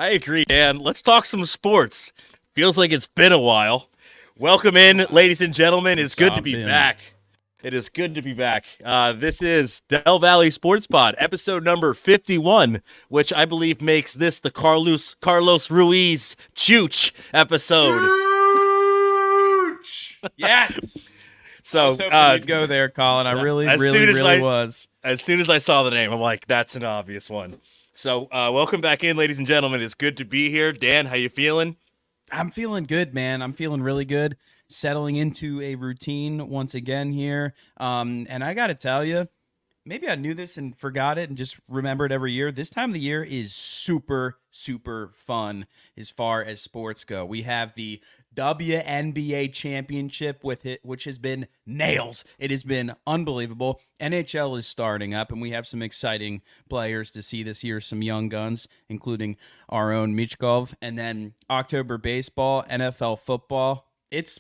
I agree, Dan. Let's talk some sports. Feels like it's been a while. Welcome in, ladies and gentlemen. It's Since good to I've be been. back. It is good to be back. This is Del Valley Sports Pod, episode number 51, which I believe makes this the Carlos Ruiz Chooch episode. Huge! Yes! I was So, hoping you'd go there, Colin. I really, as really, soon as really I was. as soon as I saw the name, I'm like, that's an obvious one. So, welcome back in, ladies and gentlemen. It's good to be here. Dan, how you feeling? I'm feeling good, man. I'm feeling really good. Settling into a routine once again here. And I got to tell you, maybe I knew this and forgot it and just remember it every year. This time of the year is super, super fun as far as sports go. We have the WNBA championship with it, which has been nails. It has been unbelievable. NHL is starting up, and we have some exciting players to see this year. Some young guns, including our own Michkov, and then October baseball, NFL football. It's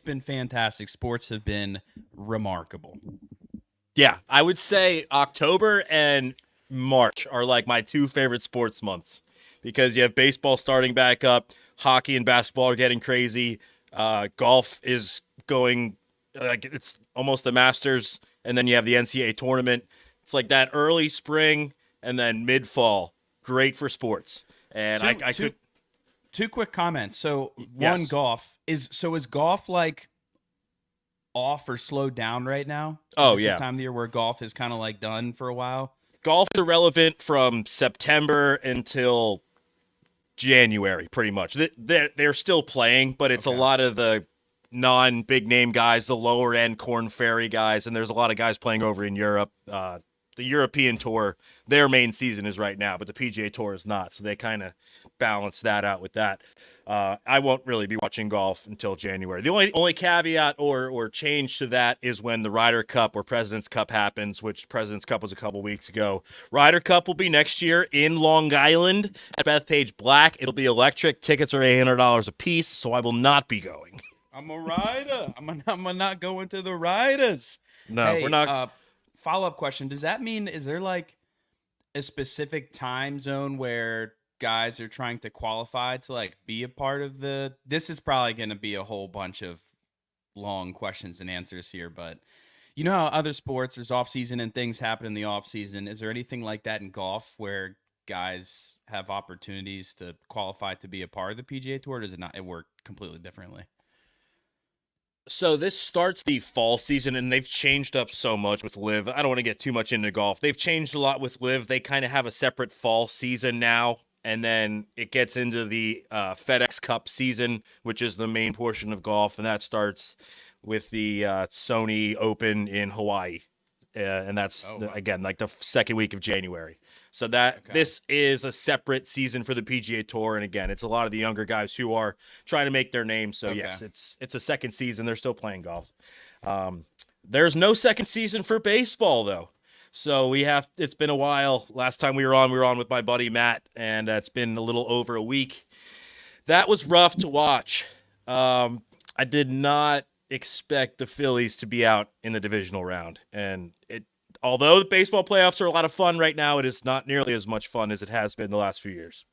been fantastic. Sports have been remarkable. Yeah, I would say October and March are like my two favorite sports months because you have baseball starting back up, hockey and basketball are getting crazy, golf is going like it's almost the Masters, and then you have the NCAA tournament. It's like that early spring and then mid fall, great for sports. And Two, I two, could two quick comments. So one, yes. golf is golf like off or slowed down right now? Is Oh this the yeah, time of the year where golf is kind of like done for a while? golf is irrelevant from September until January, pretty much. They're still playing, but it's a Okay. lot of the non-big name guys, the lower end Corn Ferry guys, and there's a lot of guys playing over in Europe. The European Tour, their main season is right now, but the PGA Tour is not, so they kind of balance that out with that. I won't really be watching golf until January. The only caveat or change to that is when the Ryder Cup or President's Cup happens, which President's Cup was a couple weeks ago. Ryder Cup will be next year in Long Island at Bethpage Black. It'll be electric. Tickets are $800 a piece, so I will not be going. I'm a rider. I'm not going to the riders. No, we're Hey, not. follow-up question. Does that mean is there like a specific time zone where guys are trying to qualify to like be a part of the this is probably going to be a whole bunch of long questions and answers here, but you know how other sports there's off season and things happen in the off season. Is there anything like that in golf where guys have opportunities to qualify to be a part of the PGA Tour? Or does it not it work completely differently? So this starts the fall season, and they've changed up so much with Live. I don't want to get too much into golf. They've changed a lot with Live. They kind of have a separate fall season now, and then it gets into the FedEx Cup season, which is the main portion of golf, and that starts with the Sony Open in Hawaii, and that's Oh, wow. again like the second week of January. So that Okay. this is a separate season for the PGA Tour, and again, it's a lot of the younger guys who are trying to make their name. So Okay. yes, it's a second season. They're still playing golf. There's no second season for baseball though. So we have. It's been a while. Last time we were on with my buddy Matt, and it's been a little over a week. That was rough to watch. I did not expect the Phillies to be out in the divisional round, and it. Although the baseball playoffs are a lot of fun right now, it is not nearly as much fun as it has been the last few years.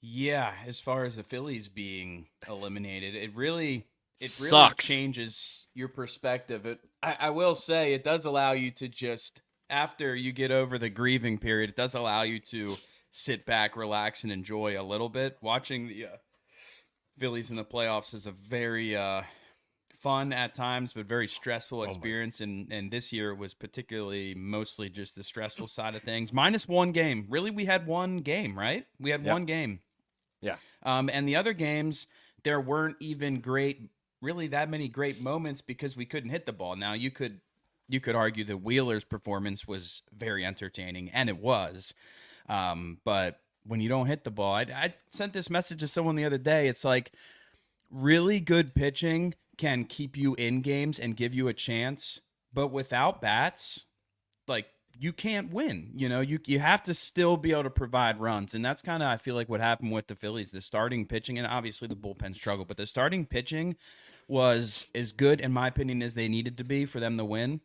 Yeah, as far as the Phillies being eliminated, it really Sucks. changes your perspective. I will say it does allow you to just after you get over the grieving period, it does allow you to sit back, relax, and enjoy a little bit. Watching the Phillies in the playoffs is a very fun at times, but very stressful Oh my. experience. And this year was particularly mostly just the stressful side of things. Minus one game. Really, we had one game, right? We had Yeah. one game. Yeah. And the other games, there weren't even really that many great moments because we couldn't hit the ball. Now you could argue that Wheeler's performance was very entertaining, and it was. But when you don't hit the ball, I sent this message to someone the other day. It's like really good pitching can keep you in games and give you a chance, but without bats, like you can't win. You have to still be able to provide runs, and that's kind of I feel like what happened with the Phillies. The starting pitching and obviously the bullpen struggle, but the starting pitching was as good in my opinion as they needed to be for them to win,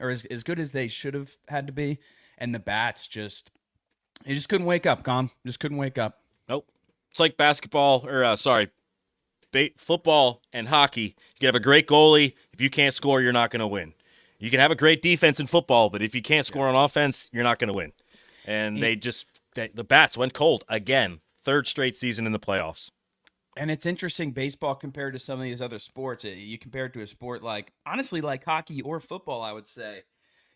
or as good as they should have had to be, and the bats just You just couldn't wake up, Con. Just couldn't wake up. Nope. It's like basketball, or football and hockey. You can have a great goalie. If you can't score, you're not going to win. You can have a great defense in football, but if you can't score on offense, you're not going to win. And the bats went cold again. Third straight season in the playoffs. And it's interesting, baseball compared to some of these other sports. You compare it to a sport honestly, like hockey or football, I would say.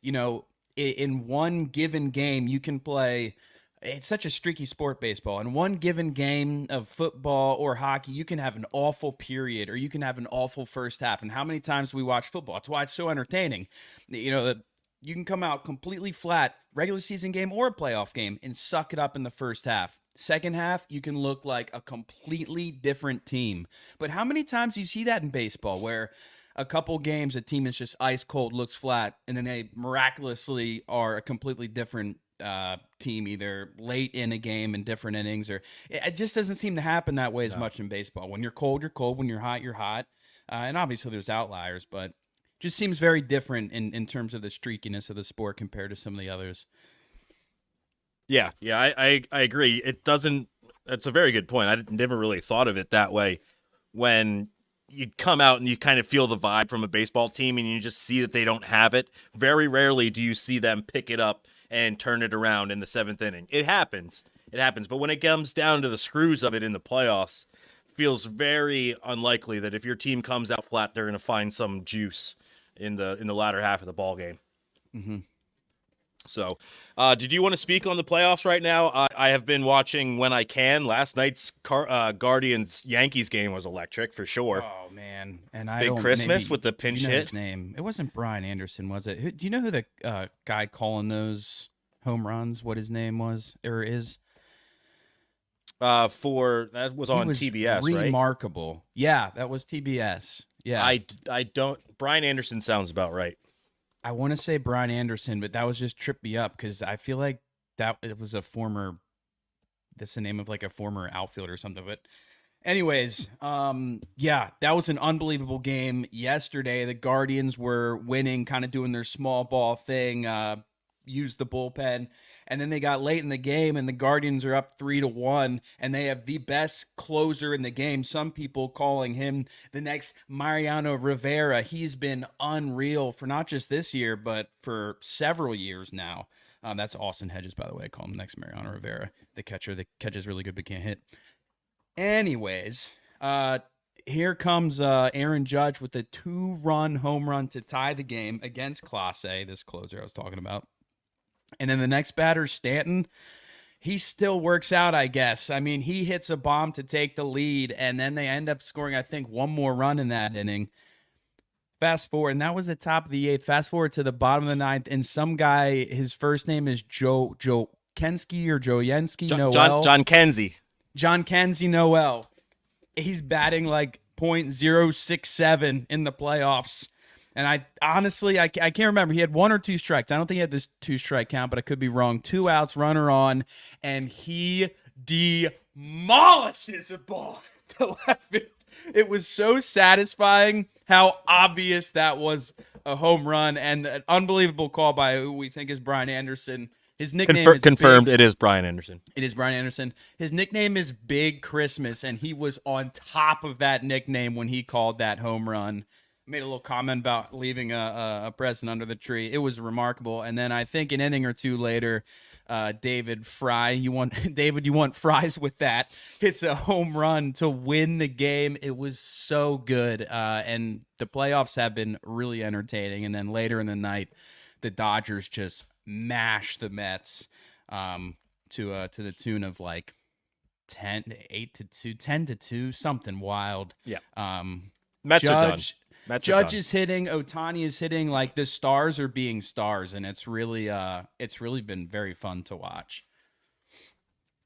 You know, in one given game, you can play. It's such a streaky sport, baseball. In one given game of football or hockey, you can have an awful period or you can have an awful first half. And how many times we watch football? That's why it's so entertaining. You know, you can come out completely flat, regular season game or a playoff game, and suck it up in the first half. Second half, you can look like a completely different team. But how many times do you see that in baseball where a couple games a team is just ice cold, looks flat, and then they miraculously are a completely different team, either late in a game in different innings, or it just doesn't seem to happen that way as much in baseball. When you're cold, you're cold. When you're hot, you're hot. And obviously there's outliers, but just seems very different in terms of the streakiness of the sport compared to some of the others. Yeah, I agree. It doesn't. That's a very good point. I never really thought of it that way. When you come out and you kind of feel the vibe from a baseball team, and you just see that they don't have it. Very rarely do you see them pick it up and turn it around in the seventh inning. It happens. But when it comes down to the screws of it in the playoffs, it feels very unlikely that if your team comes out flat, they're going to find some juice in the latter half of the ball game. Mm-hmm. So, did you want to speak on the playoffs right now? I have been watching when I can. Last night's Guardians-Yankees game was electric for sure. Oh man, and I Big don't, Christmas maybe, with the pinch you know hit. His name. It wasn't Brian Anderson, was it? Do you know who the guy calling those home runs? What his name was or is? For that was on TBS, right? Remarkable. Yeah, that was TBS. Yeah, I don't. Brian Anderson sounds about right. I want to say Brian Anderson, but that was just tripped me up because I feel like it was a former. That's the name of like a former outfielder or something. But anyways, yeah, that was an unbelievable game yesterday. The Guardians were winning, kind of doing their small ball thing. Used the bullpen, and then they got late in the game, and the Guardians are up 3-1, and they have the best closer in the game. Some people calling him the next Mariano Rivera. He's been unreal for not just this year, but for several years now. That's Austin Hedges, by the way. I call him next Mariano Rivera, the catcher. The catch is really good, but can't hit. Anyways, here comes Aaron Judge with a 2-run home run to tie the game against Clase, this closer I was talking about. And then the next batter, Stanton, he still works out, I guess. I mean, he hits a bomb to take the lead, and then they end up scoring, I think, one more run in that inning. Fast forward, and that was the top of the eighth. Fast forward to the bottom of the ninth, and some guy, his first name is Joe Kensky or Joe Yensky Noel. John Kenzie. John Kenzie Noel. He's batting like .067 in the playoffs. And I honestly can't remember. He had 1 or 2 strikes. I don't think he had this 2-strike count, but I could be wrong. 2 outs, runner on, and he demolishes a ball to left field. It was so satisfying how obvious that was a home run and an unbelievable call by who we think is Brian Anderson. His nickname is confirmed. Big. It is Brian Anderson. It is Brian Anderson. His nickname is Big Christmas, and he was on top of that nickname when he called that home run. Made a little comment about leaving a present under the tree. It was remarkable. And then I think an inning or two later, David Fry, you want fries with that, hits a home run to win the game. It was so good. And the playoffs have been really entertaining. And then later in the night, the Dodgers just mashed the Mets to the tune of like 10-2, something wild. Yeah. Mets are done. Judge is hitting, Ohtani is hitting, like the stars are being stars, and it's really been very fun to watch.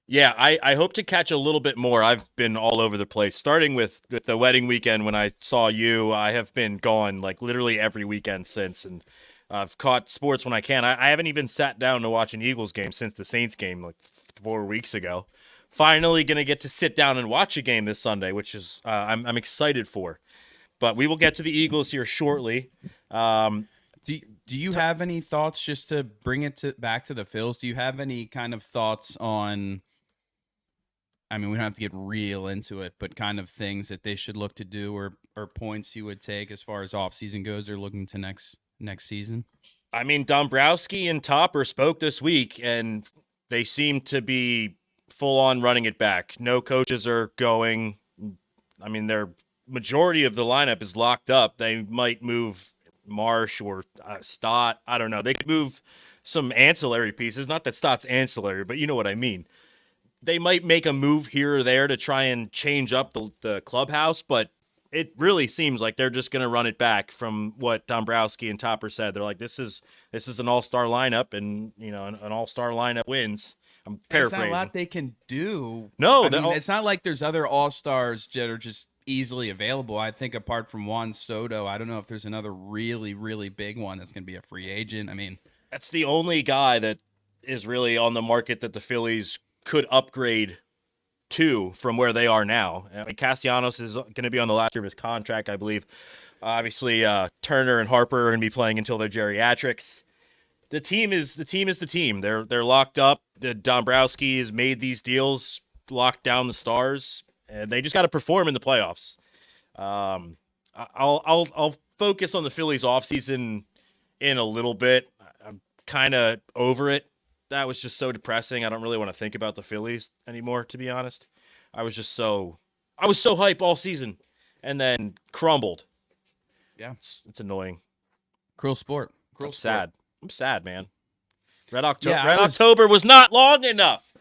Yeah, I hope to catch a little bit more. I've been all over the place, starting with the wedding weekend when I saw you. I have been gone like literally every weekend since, and I've caught sports when I can. I haven't even sat down to watch an Eagles game since the Saints game like 4 weeks ago. Finally going to get to sit down and watch a game this Sunday, which is I'm excited for. But we will get to the Eagles here shortly. Do you have any thoughts, just to bring it back to the Phils? Do you have any kind of thoughts on, I mean, we don't have to get real into it, but kind of things that they should look to do, or points you would take as far as offseason goes, or looking to next season? I mean, Dombrowski and Topper spoke this week, and they seem to be full on running it back. No coaches are going. I mean, their majority of the lineup is locked up. They might move Marsh or Stott. I don't know. They could move some ancillary pieces. Not that Stott's ancillary, but you know what I mean. They might make a move here or there to try and change up the clubhouse, but it really seems like they're just going to run it back from what Dombrowski and Topper said. They're like, this is an all-star lineup, and an all-star lineup wins. I'm paraphrasing. There's not a lot they can do. No, I mean, it's not like there's other all-stars that are just easily available. I think apart from Juan Soto, I don't know if there's another really, really big one that's going to be a free agent. I mean, that's the only guy that is really on the market that the Phillies could upgrade to from where they are now. I mean, Castellanos is going to be on the last year of his contract, I believe. Obviously, Turner and Harper are going to be playing until they're geriatrics. The team is the team. They're locked up. The Dombrowski has made these deals, locked down the stars, and they just got to perform in the playoffs. I'll focus on the Phillies offseason in a little bit. I'm kind of over it. That was just so depressing. I don't really want to think about the Phillies anymore, to be honest. I was so hype all season, and then crumbled. Yeah, it's annoying. Cruel sport. I'm sad. I'm sad, man. Red October was not long enough.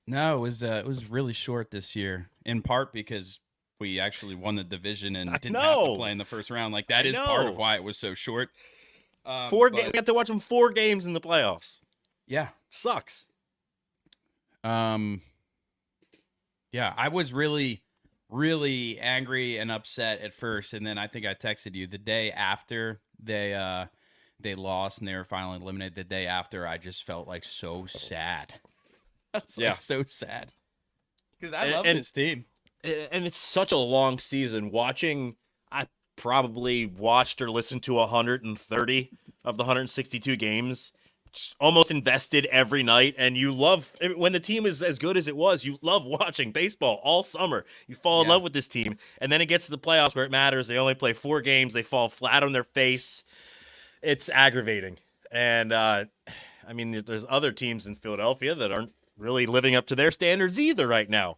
No, it was really short this year, in part because we actually won the division and didn't have to play in the first round. Like, that is part of why it was so short. We have to watch them 4 games in the playoffs. Yeah. Sucks. Yeah, I was really, really angry and upset at first, and then I think I texted you the day after they lost and they were finally eliminated. The day after, I just felt like so sad. So sad because I love this team, and it's such a long season. I probably watched or listened to 130 of the 162 games. Almost invested every night, and you love when the team is as good as it was. You love watching baseball all summer. You fall in love with this team, and then it gets to the playoffs where it matters. They only play 4 games. They fall flat on their face. It's aggravating, and I mean, there's other teams in Philadelphia that aren't really living up to their standards either right now.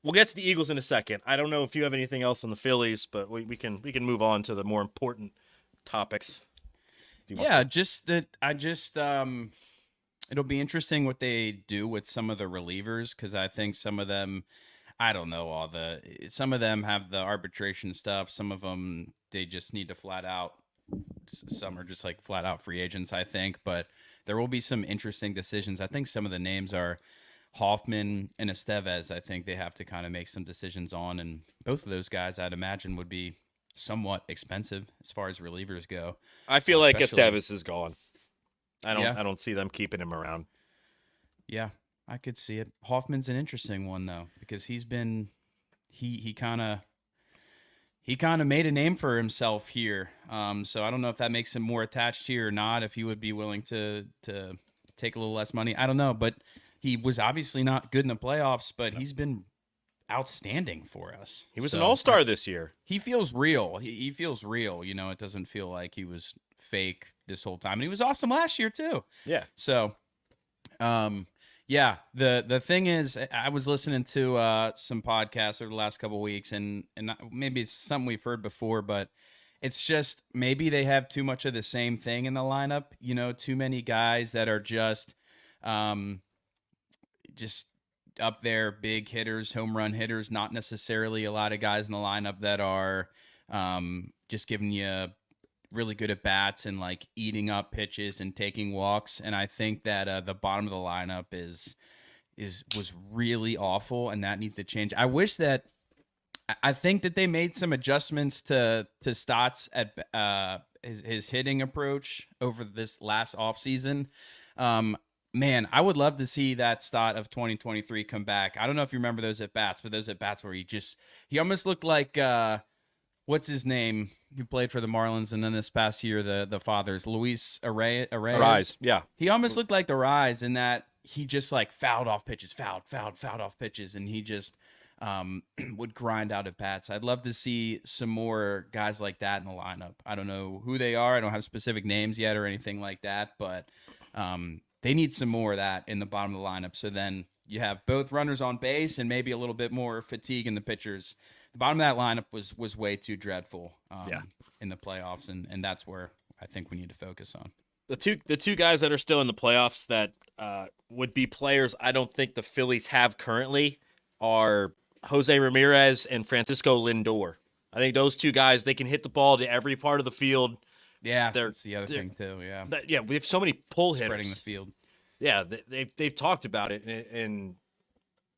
We'll get to the Eagles in a second. I don't know if you have anything else on the Phillies, but we can move on to the more important topics. Yeah, it'll be interesting what they do with some of the relievers, because I think some of them, I don't know, some of them have the arbitration stuff. Some of them, they just need to flat out. Some are just like flat out free agents, I think, but there will be some interesting decisions. I think some of the names are Hoffman and Estevez. I think they have to kind of make some decisions on, and both of those guys, I'd imagine, would be somewhat expensive as far as relievers go. I feel like Estevez is gone. I don't see them keeping him around. Yeah, I could see it. Hoffman's an interesting one though, because he's been he kind of made a name for himself here. So I don't know if that makes him more attached here or not. If he would be willing to take a little less money, I don't know. But he was obviously not good in the playoffs, but he's been outstanding for us. He was an all-star this year. He feels real. He feels real. It doesn't feel like he was fake this whole time. And he was awesome last year too. Yeah. So, yeah, the thing is, I was listening to some podcasts over the last couple of weeks, and maybe it's something we've heard before, but it's just maybe they have too much of the same thing in the lineup. Too many guys that are just up there, big hitters, home run hitters, not necessarily a lot of guys in the lineup that are just giving you really good at bats and like eating up pitches and taking walks. And I think that the bottom of the lineup was really awful, and that needs to change. I think that they made some adjustments to Stott's at his hitting approach over this last offseason. Man, I would love to see that Stott of 2023 come back. I don't know if you remember those at bats, but those at bats where he almost looked like what's his name? Who played for the Marlins, and then this past year the fathers, Luis Arraez. Rise, yeah. He almost looked like the Rise in that he just like fouled off pitches, fouled off pitches, and he just would grind out at bats. I'd love to see some more guys like that in the lineup. I don't know who they are. I don't have specific names yet or anything like that, but they need some more of that in the bottom of the lineup. So then you have both runners on base and maybe a little bit more fatigue in the pitchers. The bottom of that lineup was way too dreadful in the playoffs, and that's where I think we need to focus on. The two guys that are still in the playoffs that would be players I don't think the Phillies have currently are Jose Ramirez and Francisco Lindor. I think those two guys, they can hit the ball to every part of the field. Yeah, that's the other thing too. Yeah, we have so many pull hitters spreading the field. Yeah, they've talked about it, and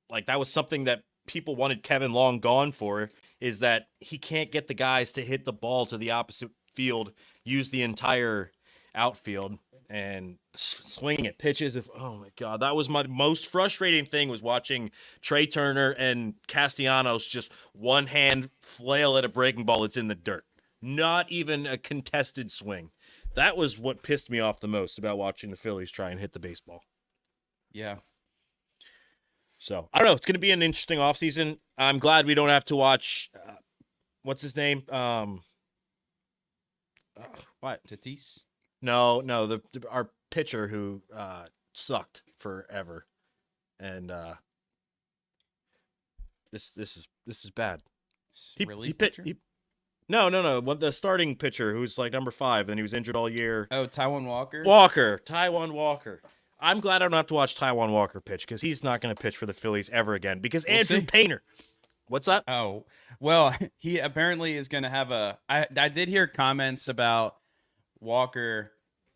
like that was something that people wanted Kevin Long gone for, is that he can't get the guys to hit the ball to the opposite field, use the entire outfield, and swinging at pitches. Oh my God, that was my most frustrating thing, was watching Trey Turner and Castellanos just one hand flail at a breaking ball that's in the dirt. Not even a contested swing. That was what pissed me off the most about watching the Phillies try and hit the baseball. Yeah. So, I don't know. It's going to be an interesting offseason. I'm glad we don't have to watch, what's his name? What? Tatis? No, our pitcher who sucked forever. And this is bad. No. The starting pitcher who's like number 5, and he was injured all year. Oh, Taijuan Walker? Taijuan Walker. I'm glad I don't have to watch Taijuan Walker pitch, because he's not going to pitch for the Phillies ever again. Because Andrew Painter. What's that? Oh, well, he apparently is going to have I did hear comments about Walker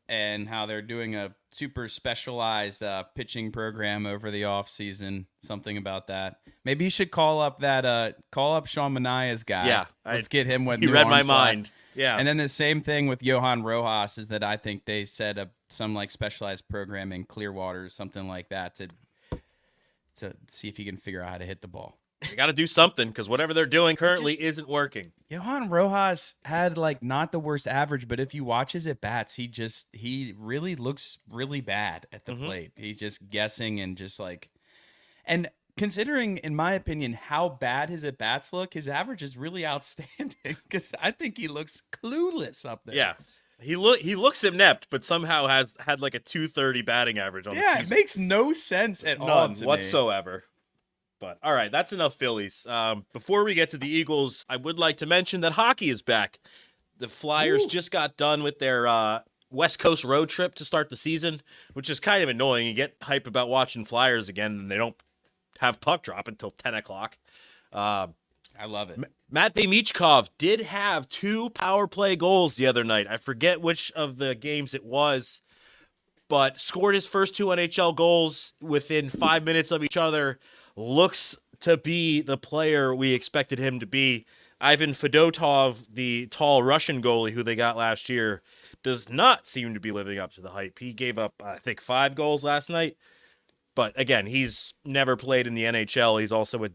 and how they're doing a super specialized pitching program over the offseason. Something about that. Maybe you should call up Sean Manaea's guy. Yeah. Let's get him with He read my mind. Yeah. And then the same thing with Johan Rojas is that I think they set up some like specialized program in Clearwater or something like that to see if he can figure out how to hit the ball. They got to do something, because whatever they're doing currently isn't Johan Rojas had like not the worst average, but if you watch his at bats, he really looks really bad at the plate. He's just guessing and just like, and considering, in my opinion, how bad his at bats look, his average is really outstanding, because I think he looks clueless up there. Yeah. He looks inept, but somehow has had like a 230 batting average on the season. Yeah, it makes no sense at all. None whatsoever. But all right, that's enough Phillies. Before we get to the Eagles, I would like to mention that hockey is back. The Flyers just got done with their West Coast road trip to start the season, which is kind of annoying. You get hype about watching Flyers again, and they don't have puck drop until 10 o'clock. I love it. Matvei Michkov did have 2 power play goals the other night. I forget which of the games it was, but scored his first 2 NHL goals within 5 minutes of each other. Looks to be the player we expected him to be. Ivan Fedotov, the tall Russian goalie who they got last year, does not seem to be living up to the hype. He gave up, I think, 5 goals last night. But again, he's never played in the NHL. He's also a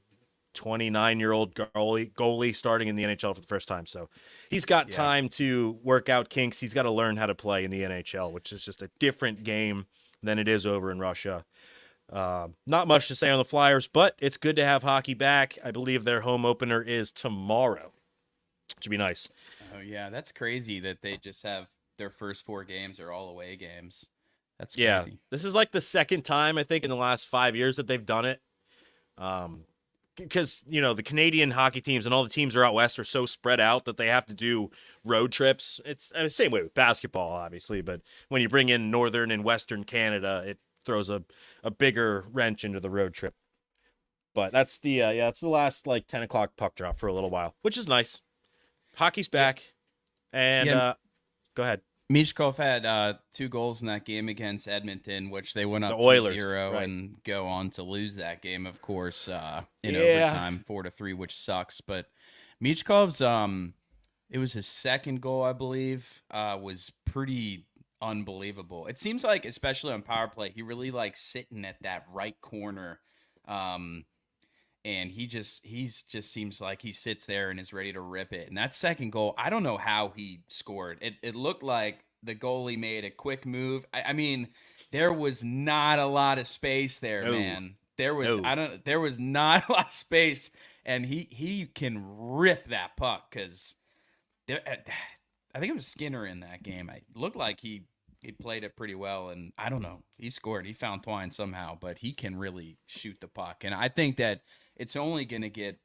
29-year-old goalie starting in the NHL for the first time. So he's got time to work out kinks. He's got to learn how to play in the NHL, which is just a different game than it is over in Russia. Not much to say on the Flyers, but it's good to have hockey back. I believe their home opener is tomorrow, which would be nice. Oh, yeah. That's crazy that they just have their first 4 games are all away games. That's crazy. Yeah. This is like the second time, I think, in the last 5 years that they've done it. Because, the Canadian hockey teams and all the teams are out west are so spread out that they have to do road trips. It's the same way with basketball, obviously, but when you bring in northern and western Canada, it throws a bigger wrench into the road trip. But that's it's the last like 10 o'clock puck drop for a little while, which is nice. Hockey's back. And go ahead. Michkov had 2 goals in that game against Edmonton, which they went up the Oilers, 2-0 right, and go on to lose that game, of course, in overtime, 4-3, which sucks. But Michkov's, it was his second goal, I believe, was pretty unbelievable. It seems like, especially on power play, he really likes sitting at that right corner. and he's just seems like he sits there and is ready to rip it. And that second goal, I don't know how he scored. It looked like the goalie made a quick move. I mean, there was not a lot of space there, No, man. There was no. there was not a lot of space, and he can rip that puck because there. I think it was Skinner in that game. It looked like he played it pretty well, and I don't know. He scored. He found Twine somehow, but he can really shoot the puck, and I think that it's only going to get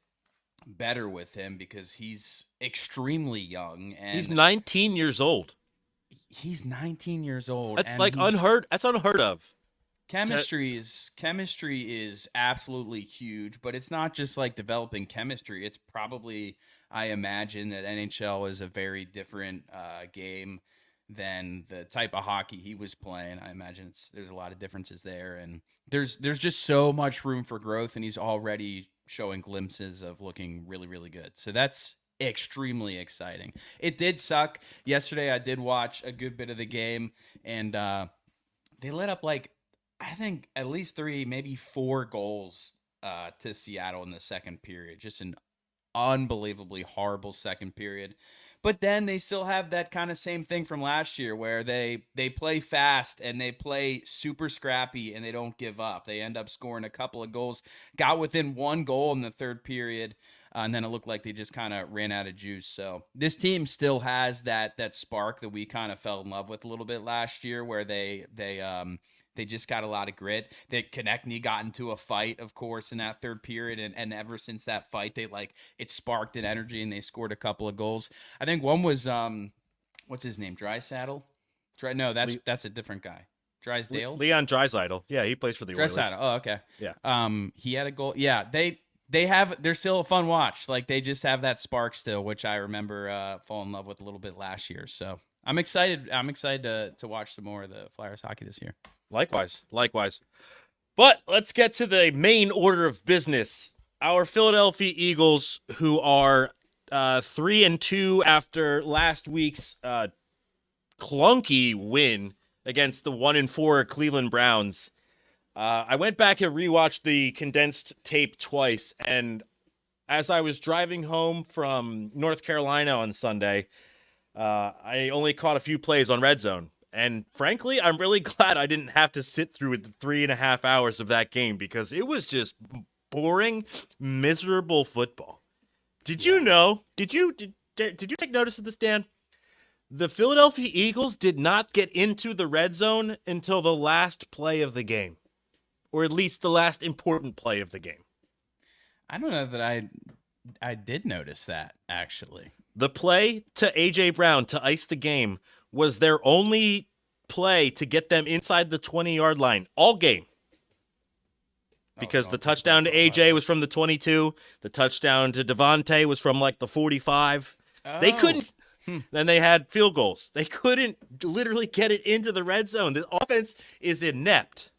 better with him because he's extremely young He's and 19 years old. he's 19 years old. That's And like he's unheard. That's unheard of. chemistry is absolutely huge, but it's not just like developing chemistry. It's probably, I imagine that NHL is a very different game than the type of hockey he was playing. I imagine there's a lot of differences there, and there's just so much room for growth, and he's already showing glimpses of looking really really good. So that's extremely exciting. It did suck yesterday. I did watch a good bit of the game, and they let up like I think at least three, maybe four goals to Seattle in the second period. Just an unbelievably horrible second period. But then they still have that kind of same thing from last year where they play fast and they play super scrappy and they don't give up. They end up scoring a couple of goals, got within one goal in the third period, and then it looked like they just kind of ran out of juice. So this team still has that spark that we kind of fell in love with a little bit last year, where they just got a lot of grit. That Konechny got into a fight, of course, in that third period, and ever since that fight, it sparked an energy and they scored a couple of goals. I think one was what's his name, Drysaddle? No, that's a different guy. Drysdale, Leon Draisaitl. Yeah, he plays for the Oilers. Drysdale. Oh, okay. Yeah. He had a goal. Yeah, they're still a fun watch. Like they just have that spark still, which I remember falling in love with a little bit last year. So I'm excited. I'm excited to watch some more of the Flyers hockey this year. Likewise. But let's get to the main order of business. Our Philadelphia Eagles, who are 3-2 after last week's clunky win against the 1-4 Cleveland Browns. I went back and rewatched the condensed tape twice, and as I was driving home from North Carolina on Sunday, I only caught a few plays on Red Zone. And frankly, I'm really glad I didn't have to sit through the 3.5 hours of that game because it was just boring, miserable football. Did you know? Did you take notice of this, Dan? The Philadelphia Eagles did not get into the red zone until the last play of the game, or at least the last important play of the game. I don't know that I did notice that, actually. The play to A.J. Brown to ice the game was their only play to get them inside the 20-yard line all game. Because the touchdown to A.J. was from the 22. The touchdown to Devontae was from like the 45. Oh. They couldn't. Then they had field goals. They couldn't literally get it into the red zone. The offense is inept.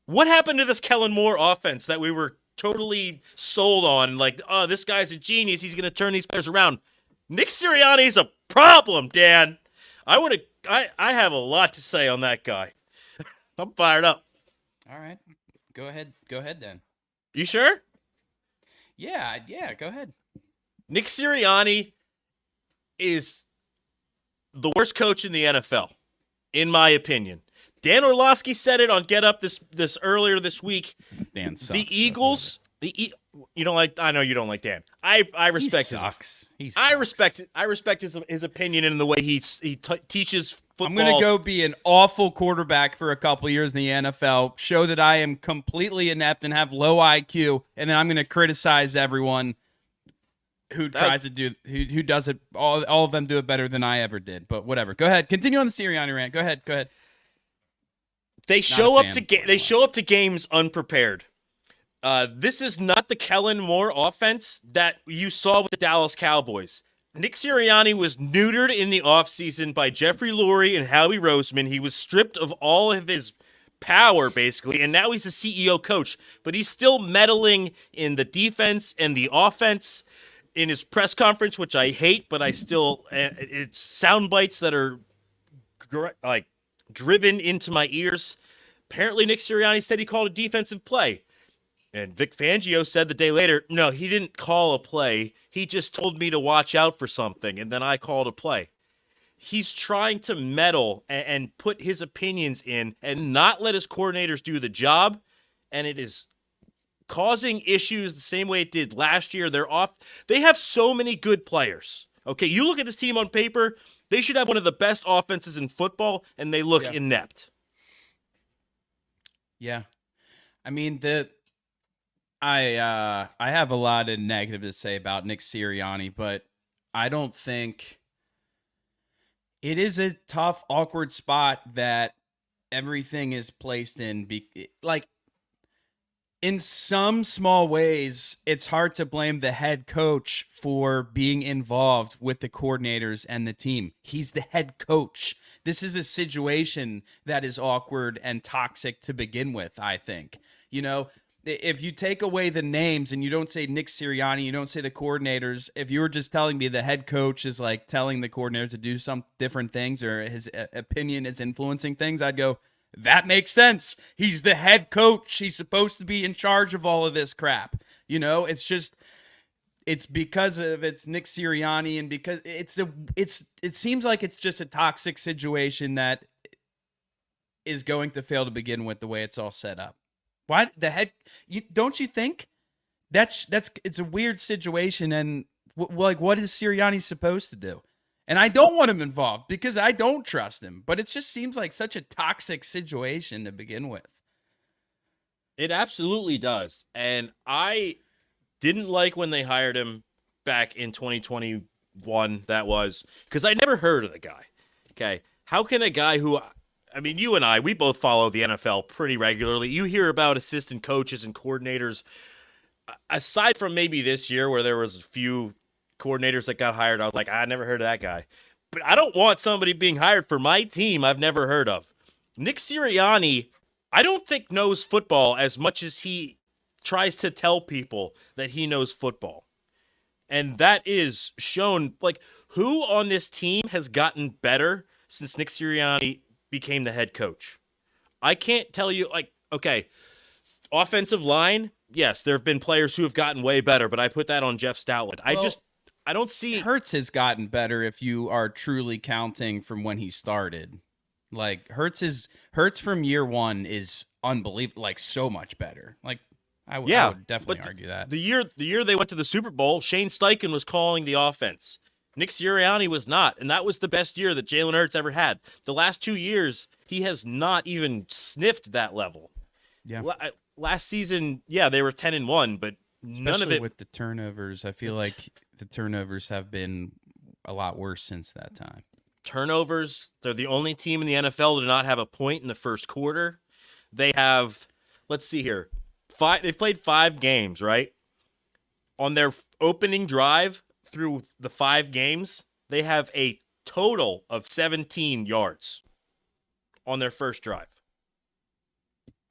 What happened to this Kellen Moore offense that we were totally sold on? Like, oh, this guy's a genius. He's going to turn these players around. Nick Sirianni's a problem, Dan. I have a lot to say on that guy. I'm fired up. All right. Go ahead then. You sure? Yeah, go ahead. Nick Sirianni is the worst coach in the NFL, in my opinion. Dan Orlovsky said it on Get Up this earlier this week. Dan sucks. The Eagles, you don't like. I know you don't like Dan. I respect his. He sucks. I respect his opinion and the way he teaches football. I'm gonna go be an awful quarterback for a couple years in the NFL, show that I am completely inept and have low IQ, and then I'm gonna criticize everyone who tries to do who does it. All of them do it better than I ever did. But whatever. Go ahead. Continue on the Sirianni rant. Go ahead. They show up to games unprepared. This is not the Kellen Moore offense that you saw with the Dallas Cowboys. Nick Sirianni was neutered in the offseason by Jeffrey Lurie and Howie Roseman. He was stripped of all of his power, basically, and now he's a CEO coach. But he's still meddling in the defense and the offense in his press conference, which I hate, but I still... it's sound bites that are like driven into my ears. Apparently, Nick Sirianni said he called a defensive play. And Vic Fangio said the day later, no, he didn't call a play. He just told me to watch out for something, and then I called a play. He's trying to meddle and put his opinions in and not let his coordinators do the job, and it is causing issues the same way it did last year. They have so many good players. Okay, you look at this team on paper, they should have one of the best offenses in football, and they look inept. Yeah. I mean, I have a lot of negative to say about Nick Sirianni, but I don't think it is a tough, awkward spot that everything is placed in. Like, in some small ways, it's hard to blame the head coach for being involved with the coordinators and the team. He's the head coach. This is a situation that is awkward and toxic to begin with, I think. You know, if you take away the names and you don't say Nick Sirianni, you don't say the coordinators, if you were just telling me the head coach is like telling the coordinators to do some different things or his opinion is influencing things, I'd go, that makes sense. He's the head coach. He's supposed to be in charge of all of this crap. You know, it's because it's Nick Sirianni and because it seems like it's just a toxic situation that is going to fail to begin with the way it's all set up. Why the head? Don't you think it's a weird situation? And what is Sirianni supposed to do? And I don't want him involved because I don't trust him. But it just seems like such a toxic situation to begin with. It absolutely does. And I didn't like when they hired him back in 2021, that was, because I never heard of the guy. Okay. How can a guy who, I mean, you and I, we both follow the NFL pretty regularly. You hear about assistant coaches and coordinators. Aside from maybe this year where there was a few coordinators that got hired, I was like, I never heard of that guy. But I don't want somebody being hired for my team I've never heard of. Nick Sirianni, I don't think knows football as much as he tries to tell people that he knows football. And that is shown, like, who on this team has gotten better since Nick Sirianni became the head coach? I can't tell you, like, okay, offensive line, yes, there have been players who have gotten way better, but I put that on Jeff Stoutland. I don't see. Hurts has gotten better if you are truly counting from when he started. Like Hurts from year one is unbelievable, like so much better. Like I would definitely argue that. The year they went to the Super Bowl, Shane Steichen was calling the offense. Nick Sirianni was not, and that was the best year that Jalen Hurts ever had. The last 2 years, he has not even sniffed that level. Yeah. Last season, they were 10-1, but none of it with the turnovers. I feel like the turnovers have been a lot worse since that time. Turnovers. They're the only team in the NFL to not have a point in the first quarter. They have, let's see here, they've played 5 games, right? On their opening drive through the 5 games, they have a total of 17 yards on their first drive.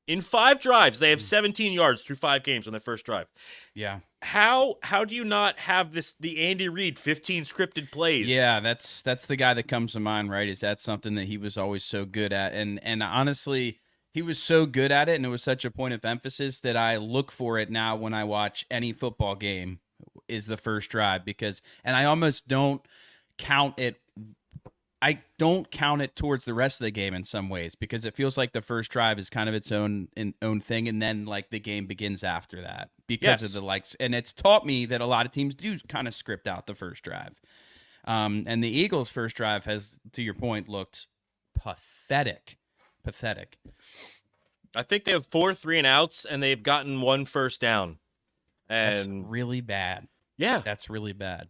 In 5 drives, they have 17 yards through 5 games on their first drive. Yeah. How do you not have the Andy Reid 15 scripted plays? Yeah, that's the guy that comes to mind, right? Is that something that he was always so good at? And honestly, he was so good at it, and it was such a point of emphasis that I look for it now when I watch any football game is the first drive and I almost don't count it. I don't count it towards the rest of the game in some ways because it feels like the first drive is kind of its own thing, and then like the game begins after that because of the likes. And it's taught me that a lot of teams do kind of script out the first drive. And the Eagles' first drive has, to your point, looked pathetic. I think they have 4 3-and-outs, and they've gotten 1 first down. And that's really bad. Yeah, that's really bad.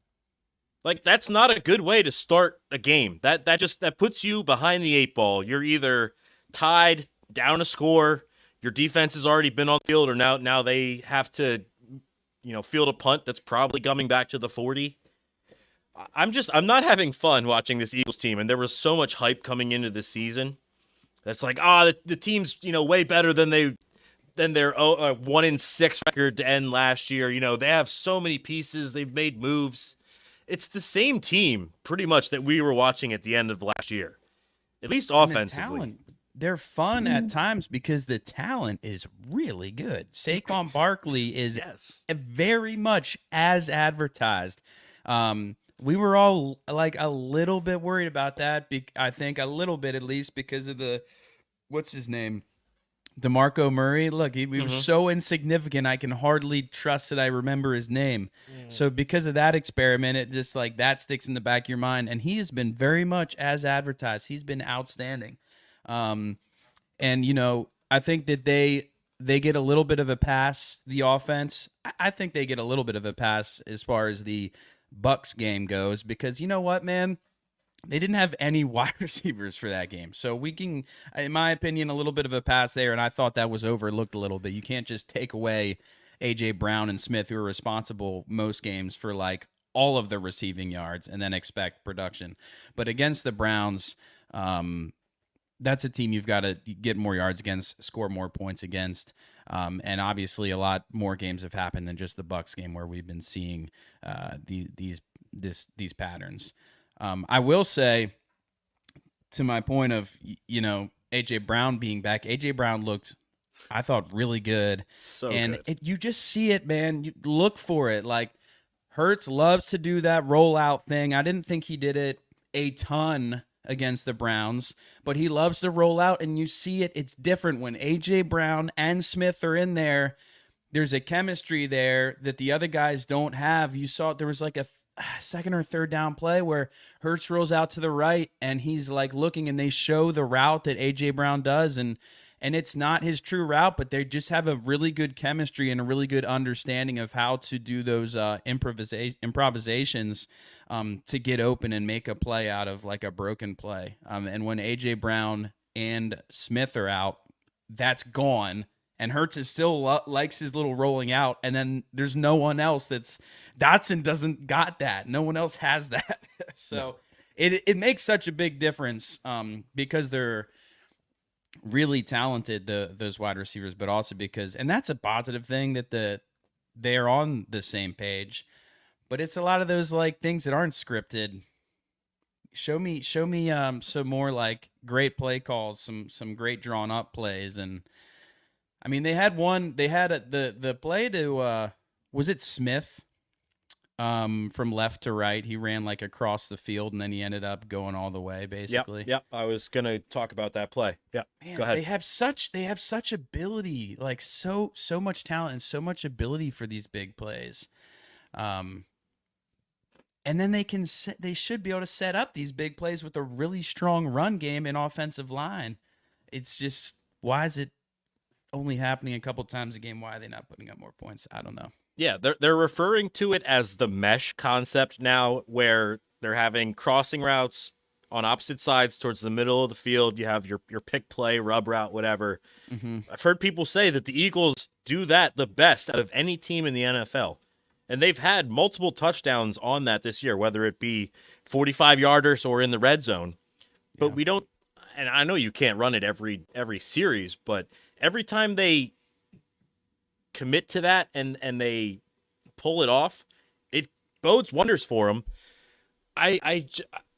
Like, that's not a good way to start a game. That puts you behind the 8 ball. You're either tied, down a score, your defense has already been on the field, or now they have to, field a punt that's probably coming back to the 40. I'm not having fun watching this Eagles team, and there was so much hype coming into the season. That's like, the team's, way better than their 1-6 record to end last year. They have so many pieces. They've made moves. It's the same team, pretty much, that we were watching at the end of last year, at least offensively. they're fun at times because the talent is really good. Saquon Barkley is Yes. very much as advertised. We were all like a little bit worried about that. I think a little bit at least because of the what's his name, DeMarco Murray. Look, he was so insignificant. I can hardly trust that I remember his name. So because of that experiment, it just like that sticks in the back of your mind. And he has been very much as advertised. He's been outstanding. And you know, I think that they get a little bit of a pass. The offense, I think they get a little bit of a pass as far as the Bucks game goes because you know what, man, they didn't have any wide receivers for that game, so we can, in my opinion, a little bit of a pass there. And I thought that was overlooked a little bit. You can't just take away AJ Brown and Smith, who are responsible most games for like all of the receiving yards, and then expect production. But against the Browns, that's a team you've got to get more yards against, score more points against, and obviously a lot more games have happened than just the Bucks game where we've been seeing these patterns. I will say, to my point of AJ Brown being back, AJ Brown looked, I thought, really good. So and good. You just see it, man. You look for it. Like Hurts loves to do that rollout thing. I didn't think he did it a ton against the Browns, but he loves to roll out, and you see it. It's different when AJ Brown and Smith are in there. There's a chemistry there that the other guys don't have. You saw there was like a second or third down play where Hurts rolls out to the right and he's like looking, and they show the route that AJ Brown does, and it's not his true route, but they just have a really good chemistry and a really good understanding of how to do those improvisations to get open and make a play out of like a broken play. And when AJ Brown and Smith are out, that's gone. And Hurts is still likes his little rolling out, and then there's no one else Dotson doesn't got that. No one else has that. So it makes such a big difference because they're really talented, those wide receivers, but also because, and that's a positive thing that they're on the same page. But it's a lot of those like things that aren't scripted. Show me some more like great play calls, some great drawn up plays. And I mean, the play to was it Smith from left to right? He ran like across the field, and then he ended up going all the way basically. Yep. I was gonna talk about that play. Yeah, Man, go ahead. they have such ability, like so much talent and so much ability for these big plays. And then they should be able to set up these big plays with a really strong run game and offensive line. It's just, why is it only happening a couple times a game? Why are they not putting up more points? I don't know. Yeah, they're referring to it as the mesh concept now, where they're having crossing routes on opposite sides towards the middle of the field. You have your pick play, rub route, whatever. Mm-hmm. I've heard people say that the Eagles do that the best out of any team in the NFL. And they've had multiple touchdowns on that this year, whether it be 45-yarders or in the red zone. But we don't, and I know you can't run it every series, but every time they commit to that and they pull it off, it bodes wonders for them.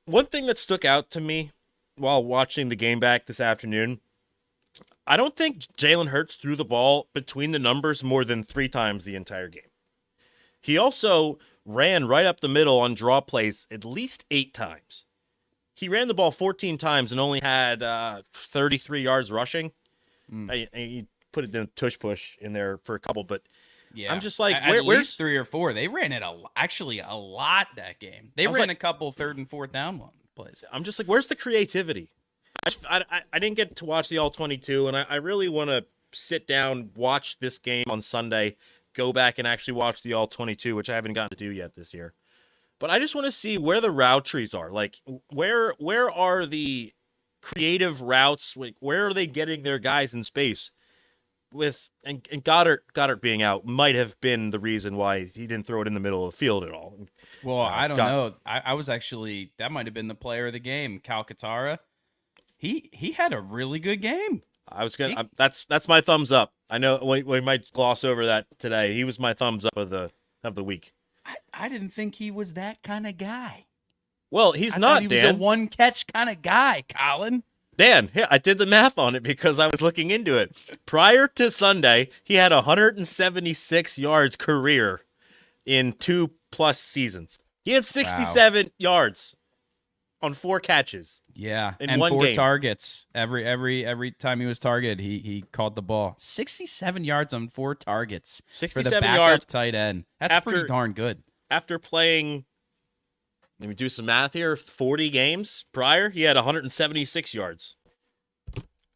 One thing that stuck out to me while watching the game back this afternoon, I don't think Jalen Hurts threw the ball between the numbers more than 3 times the entire game. He also ran right up the middle on draw plays at least 8 times. He ran the ball 14 times and only had 33 yards rushing. He put it in tush push in there for a couple, but yeah, I'm just like, at least 3 or 4. They ran it actually a lot that game. They ran a couple third and fourth down plays. I'm just like, where's the creativity? I didn't get to watch the All 22, and I really want to sit down, watch this game on Sunday, go back and actually watch the All 22, which I haven't gotten to do yet this year. But I just want to see where the route trees are. Like, where are the creative routes? Like, where are they getting their guys in space? And Goddard being out might have been the reason why he didn't throw it in the middle of the field at all. Well, I don't know. I was actually, that might have been the player of the game, Calcaterra. He had a really good game. That's my thumbs up. I know we might gloss over that today. He was my thumbs up of the week. I didn't think he was that kind of guy. Well, he's not. He was a one catch kind of guy, Colin. Dan, here, I did the math on it because I was looking into it. Prior to Sunday, he had 176 yards career in 2+ seasons. He had 67 yards on 4 catches. Yeah, in and one 4 game. targets. Every time he was targeted, he caught the ball. 67 yards on 4 targets for the 67 backup yards tight end. That's pretty darn good. After playing, let me do some math here, 40 games prior, he had 176 yards.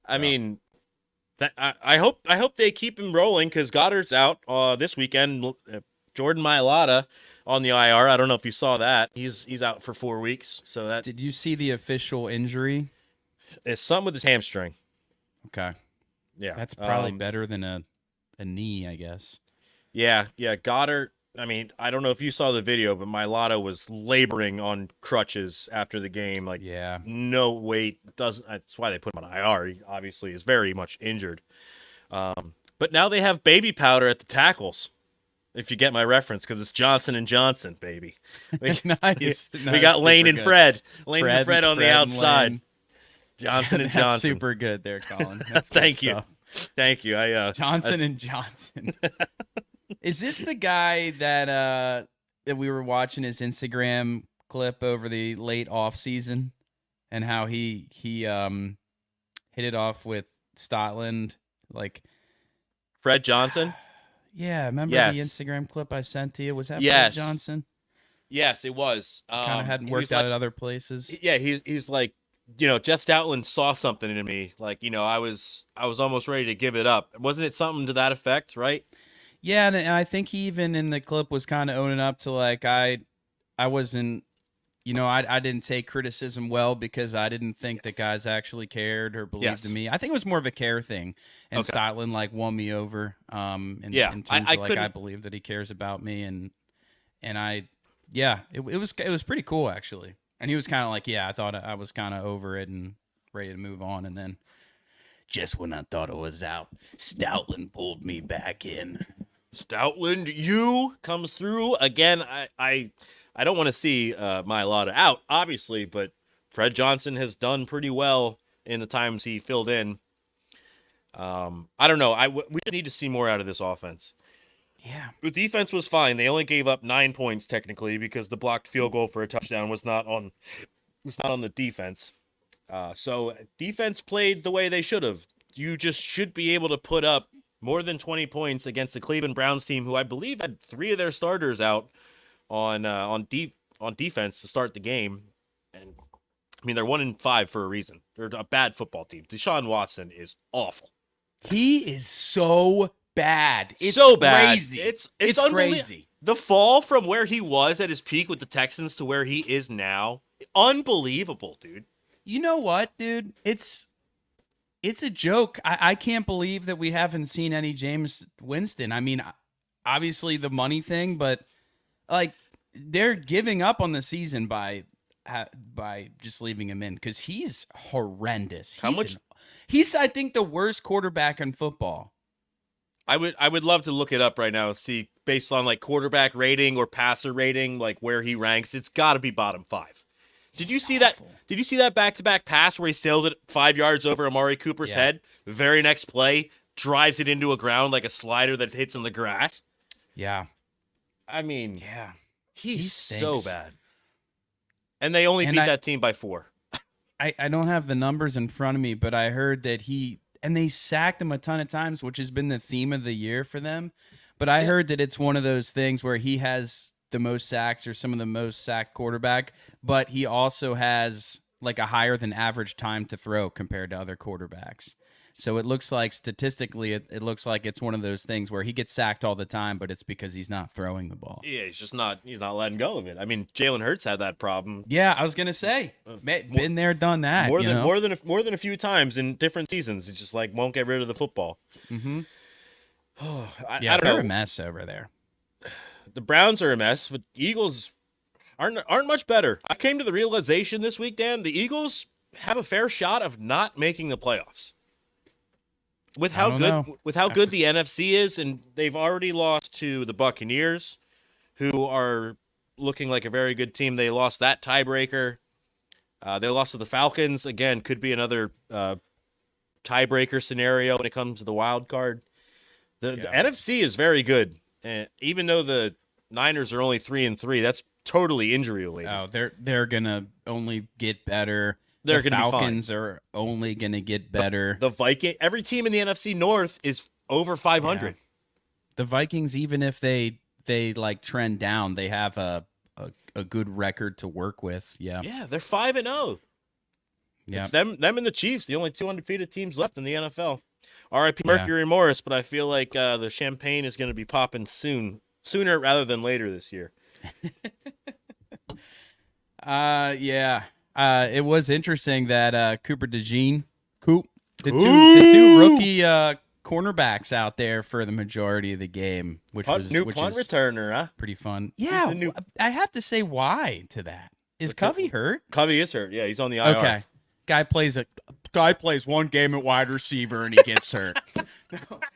I mean, I hope they keep him rolling because Goddard's out this weekend. Jordan Mailata on the IR. I don't know if you saw that. He's out for 4 weeks. So that Did you see the official injury? is something with his hamstring. Okay. Yeah, That's probably better than a knee, I guess. Yeah. Goddard. I mean, I don't know if you saw the video, but Mailata was laboring on crutches after the game. Like, Yeah. no weight. Doesn't. That's why they put him on IR. He obviously is very much injured. But now they have baby powder at the tackles. If you get my reference, because it's Johnson and Johnson, baby. Nice. We got Lane and good. Fred. Lane and Fred on the and outside. Lane. Johnson and That's Johnson. super good there, Colin. That's good Thank you. stuff. Thank you. Johnson and Johnson. Is this the guy that we were watching his Instagram clip over the late off season, and how he hit it off with Stotland? Like Fred Johnson? Yeah, remember Yes. the Instagram clip I sent to you? Was that Yes. Fred Johnson? Yes, it was. Kind of hadn't worked out at other places. Yeah, he's like, Jeff Stoutland saw something in me. Like, I was almost ready to give it up. Wasn't it something to that effect, right? Yeah, and I think he even in the clip was kind of owning up to like I wasn't, I didn't take criticism well because I didn't think that guys actually cared or believed in me. I think it was more of a care thing, and Stoutland like won me over. In terms of like I believe that he cares about me, and it was pretty cool actually. And he was kind of like, I thought I was kind of over it and ready to move on, and then just when I thought it was out, Stoutland pulled me back in. Stoutland, you comes through again. I don't want to see Mailata out, obviously, but Fred Johnson has done pretty well in the times he filled in. I don't know. We need to see more out of this offense. Yeah. The defense was fine. They only gave up 9 points technically because the blocked field goal for a touchdown was not on the defense. So defense played the way they should have. You just should be able to put up more than 20 points against the Cleveland Browns team, who I believe had 3 of their starters out on defense to start the game. And I mean, they're 1-5 for a reason. They're a bad football team. Deshaun Watson is awful. He is so bad. It's so bad. Crazy. It's crazy. The fall from where he was at his peak with the Texans to where he is now, unbelievable, dude. You know what, dude? It's a joke. I can't believe that we haven't seen any Jameis Winston. I mean, obviously the money thing, but like they're giving up on the season by just leaving him in because he's horrendous. He's I think the worst quarterback in football. I would love to look it up right now and see based on like quarterback rating or passer rating, like where he ranks. It's got to be bottom 5. Did you see that? Did you see that back-to-back pass where he sailed it 5 yards over Amari Cooper's head? The very next play, drives it into a ground like a slider that hits in the grass. Yeah. I mean, he's He so stinks. bad. And they only beat that team by 4. I don't have the numbers in front of me, but I heard that they sacked him a ton of times, which has been the theme of the year for them. But I heard that it's one of those things where he has the most sacks or some of the most sacked quarterback, but he also has like a higher than average time to throw compared to other quarterbacks. So it looks like statistically, it looks like it's one of those things where he gets sacked all the time, but it's because he's not throwing the ball. Yeah, he's not letting go of it. I mean, Jalen Hurts had that problem. Yeah, I was gonna say, been there, done that. More than a few times in different seasons. It's just like won't get rid of the football. Mm-hmm. I don't they're know. a mess over there. The Browns are a mess, but Eagles aren't much better. I came to the realization this week, Dan, the Eagles have a fair shot of not making the playoffs. With how good the NFC is, and they've already lost to the Buccaneers, who are looking like a very good team. They lost that tiebreaker. They lost to the Falcons. Again, could be another tiebreaker scenario when it comes to the wild card. The NFC is very good. And even though the Niners are only 3-3, that's totally injury related. Oh, they're gonna only get better. They're The gonna be fine. Falcons are only gonna get better. The Viking, every team in the NFC North is over 500. Yeah. The Vikings, even if they like trend down, they have a good record to work with. Yeah. Yeah, they're 5-0. Yeah. It's them and the Chiefs, the only two undefeated teams left in the NFL. R.I.P. Mercury Morris, but I feel like the champagne is going to be popping sooner rather than later this year. It was interesting that Cooper DeJean, the two rookie cornerbacks out there for the majority of the game, which punt is returner, huh? pretty fun. Yeah, I have to say why to that. Is Covey hurt? Covey is hurt. Yeah, he's on the IR. Okay. Guy plays one game at wide receiver and he gets hurt.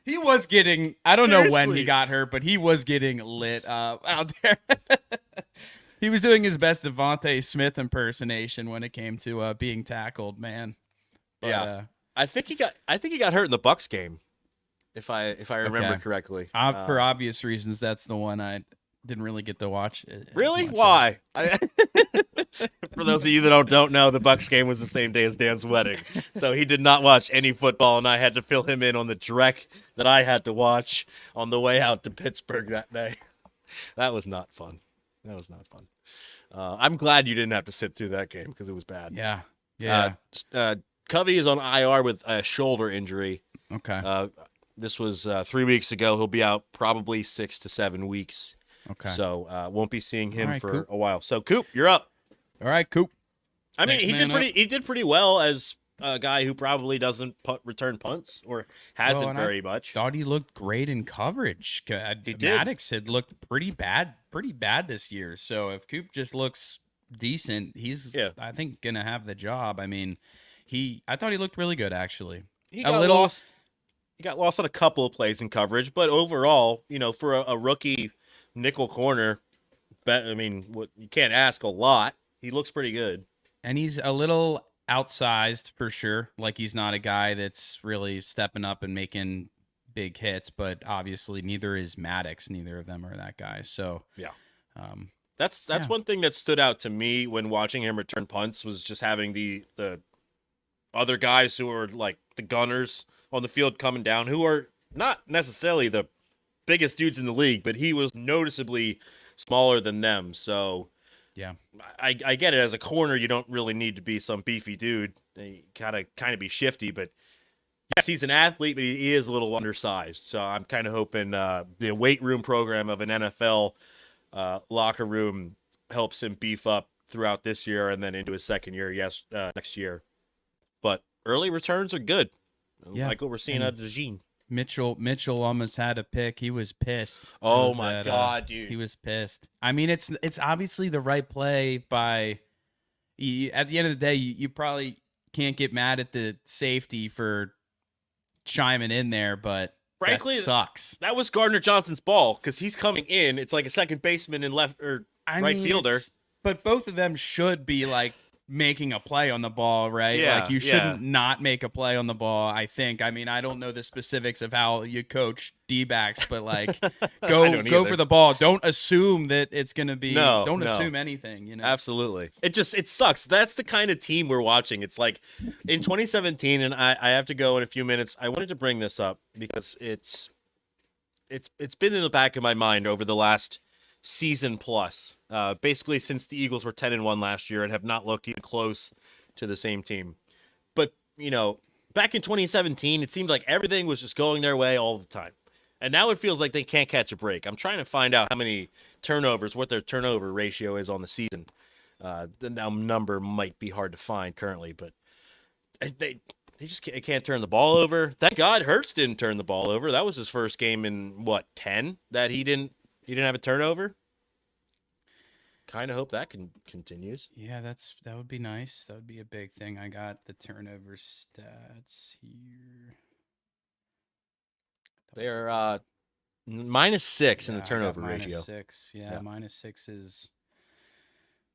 He was getting, I don't know when he got hurt, but he was getting lit up out there. He was doing his best Devontae Smith impersonation when it came to being tackled, man. But, yeah. I think he got hurt in the Bucks game, if I remember correctly. For obvious reasons, that's the one I didn't really get to watch. Really? Why? For those of you that don't know, the Bucks game was the same day as Dan's wedding, so he did not watch any football, and I had to fill him in on the trek that I had to watch on the way out to Pittsburgh that day. That was not fun. I'm glad you didn't have to sit through that game because it was bad. Yeah. Covey is on IR with a shoulder injury. Okay. This was 3 weeks ago. He'll be out probably 6 to 7 weeks. Okay. So won't be seeing him for Coop. a while. So Coop, you're up. All right, Coop. I mean, he did pretty well as a guy who probably doesn't return punts or hasn't very much. Thought he looked great in coverage. He did. Maddox had looked pretty bad this year. So if Coop just looks decent, he's I think gonna have the job. I mean, I thought he looked really good actually. He got lost on a couple of plays in coverage, but overall, for a rookie nickel corner, I mean, you can't ask a lot. He looks pretty good. And he's a little outsized for sure. Like he's not a guy that's really stepping up and making big hits, but obviously neither is Maddox. Neither of them are that guy. So yeah, that's one thing that stood out to me when watching him return punts was just having the other guys who are like the gunners on the field coming down, who are not necessarily the biggest dudes in the league, but he was noticeably smaller than them. So yeah, I get it. As a corner, you don't really need to be some beefy dude. You kind of be shifty, but yes, he's an athlete, but he is a little undersized. So I'm kind of hoping the weight room program of an NFL locker room helps him beef up throughout this year and then into his second year, next year. But early returns are good. Yeah. Like what we're seeing out of DeJean. Mitchell almost had a pick. He was pissed. Oh my God, dude. He was pissed. I mean, it's obviously the right play by at the end of the day, you probably can't get mad at the safety for chiming in there, but frankly, that sucks. That was Gardner Johnson's ball because he's coming in. It's like a second baseman and right fielder. But both of them should be like making a play on the ball, right? Yeah, like you shouldn't not make a play on the ball, I think. I mean, I don't know the specifics of how you coach D-backs, but like go for the ball. Don't assume that it's going to be don't assume anything, Absolutely. It sucks. That's the kind of team we're watching. It's like in 2017, and I have to go in a few minutes. I wanted to bring this up because it's been in the back of my mind over the last season plus, basically since the Eagles were 10-1 last year and have not looked even close to the same team. But back in 2017, it seemed like everything was just going their way all the time, and now it feels like they can't catch a break. I'm trying to find out how many turnovers, what their turnover ratio is on the season. The number might be hard to find currently, but they just can't turn the ball over. Thank God Hurts didn't turn the ball over. That was his first game in 10 that he didn't have a turnover. Kind of hope that continues. Yeah, that would be nice. That would be a big thing. I got the turnover stats here. They're -6 in the turnover ratio. -6. Yeah, -6 is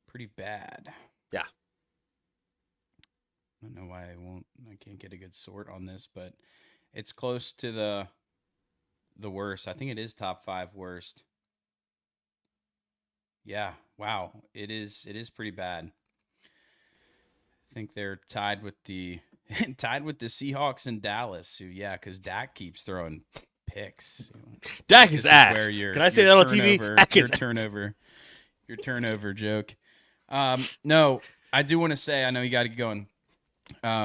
pretty bad. Yeah. I don't know why I can't get a good sort on this, but it's close to the worst. I think it is top 5 worst. Yeah, wow. It is pretty bad. I think they're tied with the tied with the Seahawks and Dallas, who cuz Dak keeps throwing picks. Dak is This is ass. where your Can I say your that on TV? turnover Dak your is turnover joke. No, I do want to say I know you got to get going.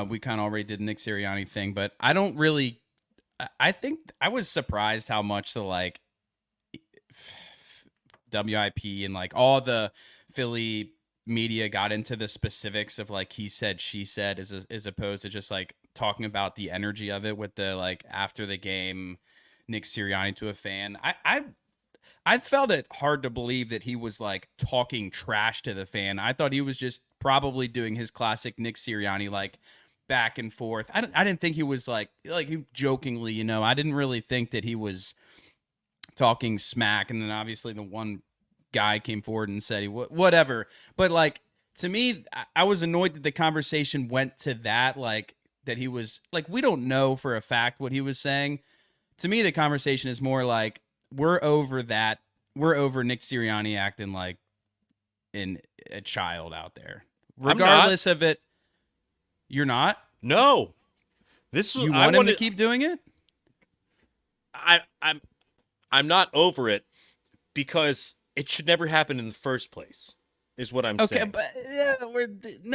We kind of already did Nick Sirianni thing, but I don't really. I think I was surprised how much the like WIP and like all the Philly media got into the specifics of like he said, she said, as opposed to just like talking about the energy of it with the like after the game Nick Sirianni to a fan. I felt it hard to believe that he was like talking trash to the fan. I thought he was just probably doing his classic Nick Sirianni like back and forth. I didn't think he was like he jokingly, I didn't really think that he was talking smack. And then obviously the one guy came forward and said whatever. But like to me, I was annoyed that the conversation went to that, like that he was like, we don't know for a fact what he was saying. To me, the conversation is more like, we're over that. We're over Nick Sirianni acting like a child out there. Regardless of it, you're not? No. You want him to keep doing it? I'm not over it because it should never happen in the first place, is what I'm saying. Okay, but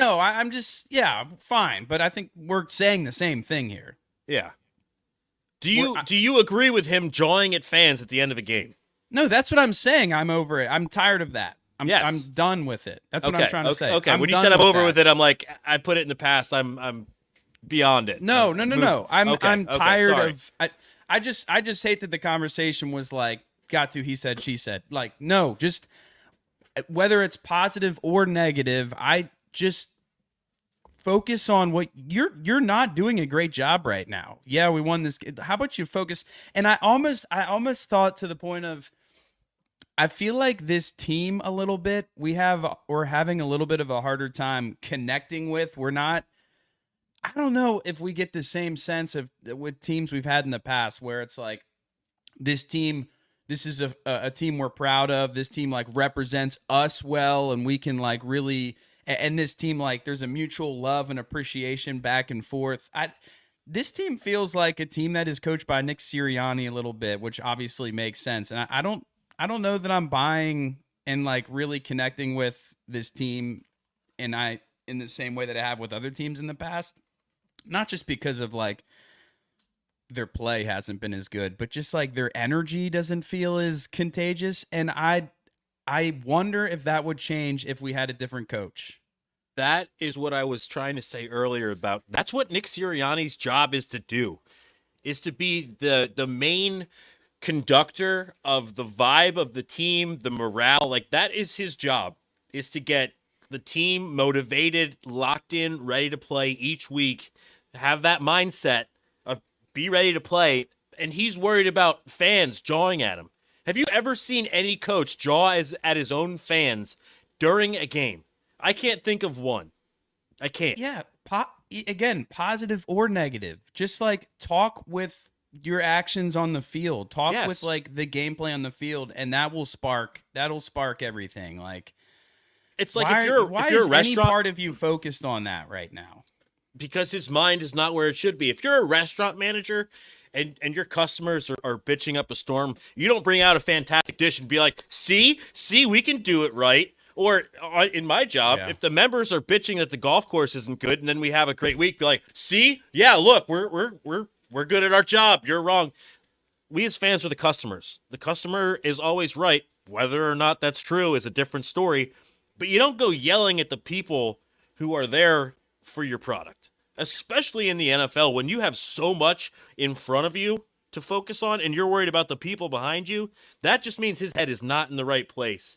I'm just fine. But I think we're saying the same thing here. Yeah. Do you agree with him jawing at fans at the end of a game? No, that's what I'm saying. I'm over it. I'm tired of that. I'm done with it. That's what I'm trying to say. Okay. When you said I'm over with it, I'm like, I put it in the past. I'm beyond it. No. I'm tired sorry. of. I just hate that the conversation was like got to he said, she said. Like, no, just whether it's positive or negative, I just focus on what you're not doing a great job right now. Yeah, we won this. How about you focus? And I almost thought to the point of, I feel like this team a little bit, we're having a little bit of a harder time connecting with. I don't know if we get the same sense of with teams we've had in the past where it's like this team, this is a team we're proud of. This team like represents us well, and we can like really, and this team like there's a mutual love and appreciation back and forth. This team feels like a team that is coached by Nick Sirianni a little bit, which obviously makes sense. And I don't know that I'm buying and like really connecting with this team in the same way that I have with other teams in the past. Not just because of like their play hasn't been as good, but just like their energy doesn't feel as contagious. And I wonder if that would change if we had a different coach. That is what I was trying to say earlier about. That's what Nick Sirianni's job is to do, is to be the main conductor of the vibe of the team, the morale. Like that is his job, is to get the team motivated, locked in, ready to play each week, have that mindset of be ready to play. And he's worried about fans jawing at him. Have you ever seen any coach jaw at his own fans during a game? I can't think of one. I can't. Yeah. Again, positive or negative. Just like talk with your actions on the field. Talk with like the gameplay on the field, and that'll spark everything. Like it's like why if you're a restaurant, any part of you focused on that right now? Because his mind is not where it should be. If you're a restaurant manager and your customers are bitching up a storm, you don't bring out a fantastic dish and be like, see, we can do it right. Or in my job, if the members are bitching that the golf course isn't good, and then we have a great week, be like, see, yeah, look, we're good at our job. You're wrong. We as fans are the customers. The customer is always right. Whether or not that's true is a different story. But you don't go yelling at the people who are there for your product, especially in the NFL when you have so much in front of you to focus on and you're worried about the people behind you. That just means his head is not in the right place.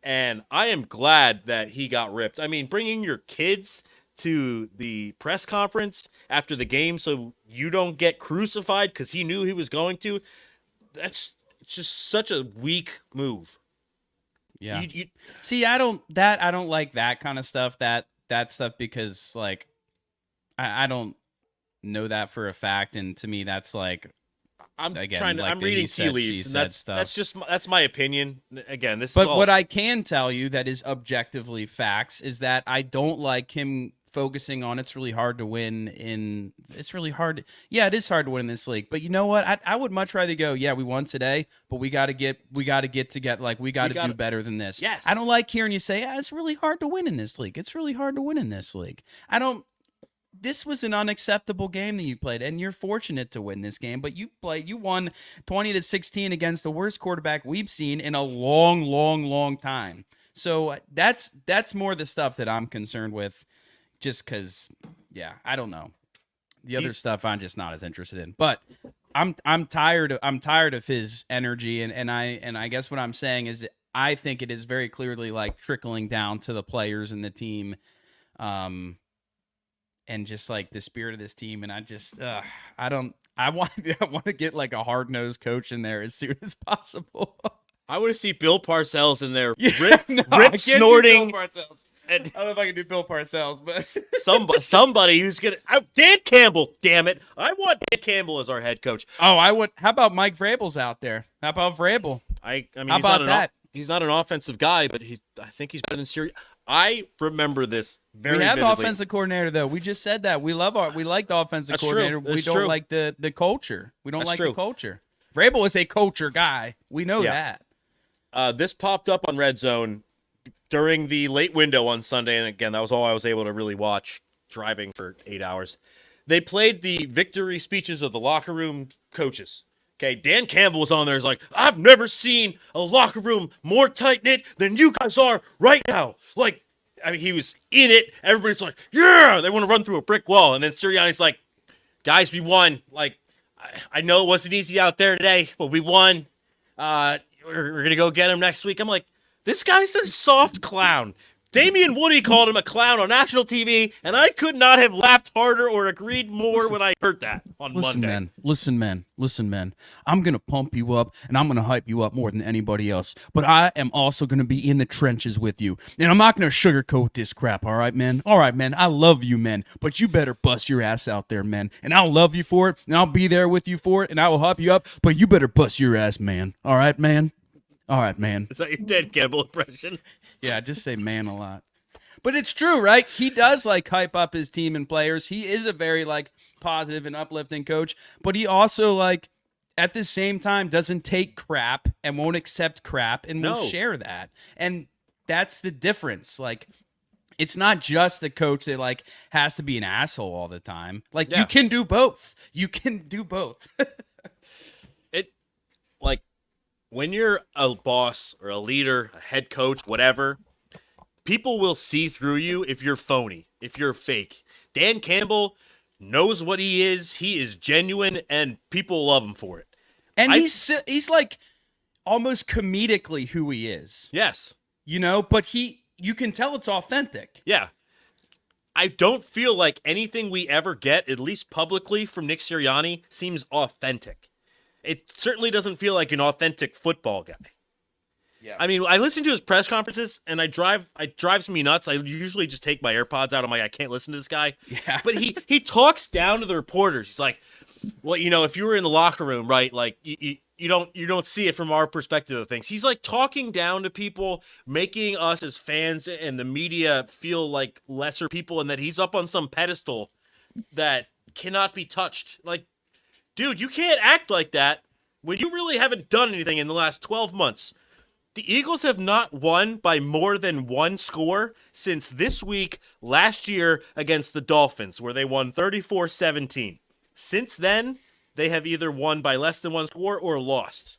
And I am glad that he got ripped. I mean, bringing your kids to the press conference after the game so you don't get crucified because he knew he was going to, that's just such a weak move. Yeah. See, I don't like that kind of stuff, that stuff, because like I don't know that for a fact, and to me, that's like I'm again, like I'm the reading he tea said, she leaves, and said stuff. that's my opinion. Again, this is But all. what I can tell you that is objectively facts is that I don't like him focusing on it's really hard to win in it's really hard. Yeah, it is hard to win in this league. But you know what? I would much rather go, yeah, we won today, but we got to get together, like we got to do better than this. Yes. I don't like hearing you say, yeah, it's really hard to win in this league. It's really hard to win in this league. This was an unacceptable game that you played, and you're fortunate to win this game. But you won 20-16 against the worst quarterback we've seen in a long, long, long time. So that's more the stuff that I'm concerned with, just because, yeah, I don't know. The other stuff I'm just not as interested in. But I'm tired of his energy, and I guess what I'm saying is I think it is very clearly like trickling down to the players and the team. And just like the spirit of this team, and I want to get like a hard-nosed coach in there as soon as possible. I want to see Bill Parcells in there, rip snorting. Bill Parcells. I don't know if I can do Bill Parcells, but somebody who's gonna. Dan Campbell, damn it! I want Dan Campbell as our head coach. Oh, I would. How about Mike Vrabel's out there? How about Vrabel? I mean, how about that? He's not an offensive guy, but I think he's better than Sirianni. I remember this very We have vividly. offensive coordinator though. We just said that we like the offensive That's coordinator. True. We don't true. like the culture. We don't That's like true. the culture. Vrabel is a culture guy. We know that. This popped up on Red Zone during the late window on Sunday, and again, that was all I was able to really watch driving for 8 hours. They played the victory speeches of the locker room coaches. Okay, Dan Campbell was on there. He's like, I've never seen a locker room more tight-knit than you guys are right now. Like, I mean, he was in it. Everybody's like, yeah, they want to run through a brick wall. And then Sirianni's like, guys, we won. Like, I know it wasn't easy out there today, but we won. We're going to go get him next week. I'm like, this guy's a soft clown. Damian Woody called him a clown on national TV, and I could not have laughed harder or agreed more when I heard that on Monday. Listen, man. I'm going to pump you up, and I'm going to hype you up more than anybody else. But I am also going to be in the trenches with you. And I'm not going to sugarcoat this crap, all right, man? All right, man, I love you, man. But you better bust your ass out there, man. And I'll love you for it, and I'll be there with you for it, and I will hype you up. But you better bust your ass, man. All right, man? All right, man. Is that your Dan Campbell impression? Yeah, I just say man a lot. But it's true, right? He does like hype up his team and players. He is a very like positive and uplifting coach, but he also like at the same time doesn't take crap and won't accept crap and will share that. And that's the difference. Like it's not just the coach that like has to be an asshole all the time. Like you can do both. You can do both. Like when you're a boss or a leader, a head coach, whatever, people will see through you if you're phony, if you're fake. Dan Campbell knows what he is. He is genuine, and people love him for it. And he's like almost comedically who he is. Yes. You know, but you can tell it's authentic. Yeah. I don't feel like anything we ever get, at least publicly, from Nick Sirianni seems authentic. It certainly doesn't feel like an authentic football guy. Yeah. I mean, I listen to his press conferences, and it drives me nuts. I usually just take my AirPods out. I'm like, I can't listen to this guy. Yeah. But he talks down to the reporters. He's like, well, you know, if you were in the locker room, right, like you don't see it from our perspective of things. He's like talking down to people, making us as fans and the media feel like lesser people, and that he's up on some pedestal that cannot be touched. Like, dude, you can't act like that when you really haven't done anything in the last 12 months. The Eagles have not won by more than one score since this week last year against the Dolphins, where they won 34-17. Since then, they have either won by less than one score or lost.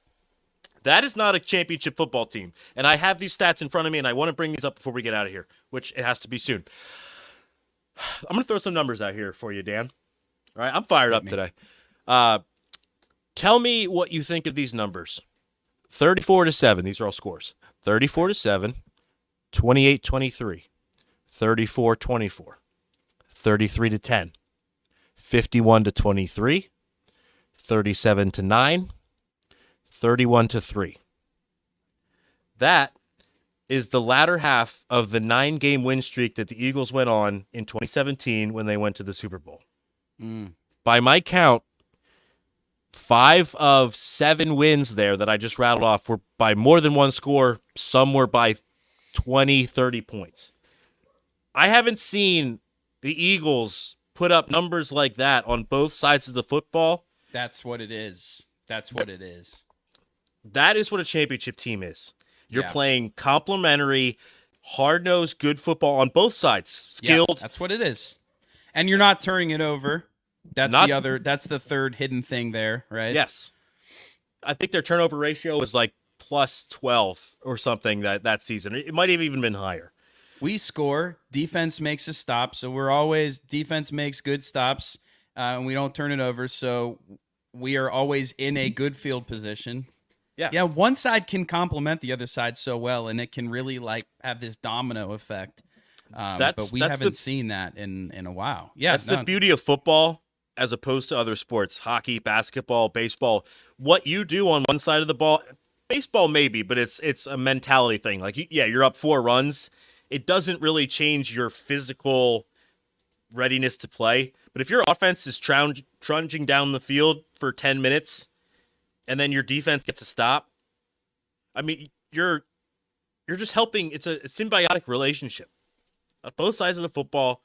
That is not a championship football team. And I have these stats in front of me, and I want to bring these up before we get out of here, which it has to be soon. I'm going to throw some numbers out here for you, Dan. All right, I'm fired up today. Tell me what you think of these numbers. 34-7. These are all scores. 34-7, 28-23, 34-24, 33-10, 51-23, 37-9, 31-3. That is the latter half of the 9-game win streak that the Eagles went on in 2017 when they went to the Super Bowl. By my count, 5 of 7 wins there that I just rattled off were by more than one score. Some were by 20, 30 points. I haven't seen the Eagles put up numbers like that on both sides of the football. That's what it is. That's what it is. That is what a championship team is. You're Yeah. playing complementary, hard-nosed, good football on both sides. Skilled. Yeah, that's what it is. And you're not turning it over. That's that's the third hidden thing there, right? Yes. I think their turnover ratio was like plus 12 or something that season. It might have even been higher. We score, defense makes a stop, so we're always defense makes good stops, and we don't turn it over, so we are always in a good field position. Yeah, one side can complement the other side so well, and it can really like have this domino effect. But we haven't seen that in a while. Yeah, that's the beauty of football as opposed to other sports, hockey, basketball, baseball. What you do on one side of the ball, baseball maybe, but it's a mentality thing. Like, you're up 4 runs. It doesn't really change your physical readiness to play. But if your offense is trudging down the field for 10 minutes and then your defense gets a stop, I mean, you're just helping. It's a symbiotic relationship. On both sides of the football,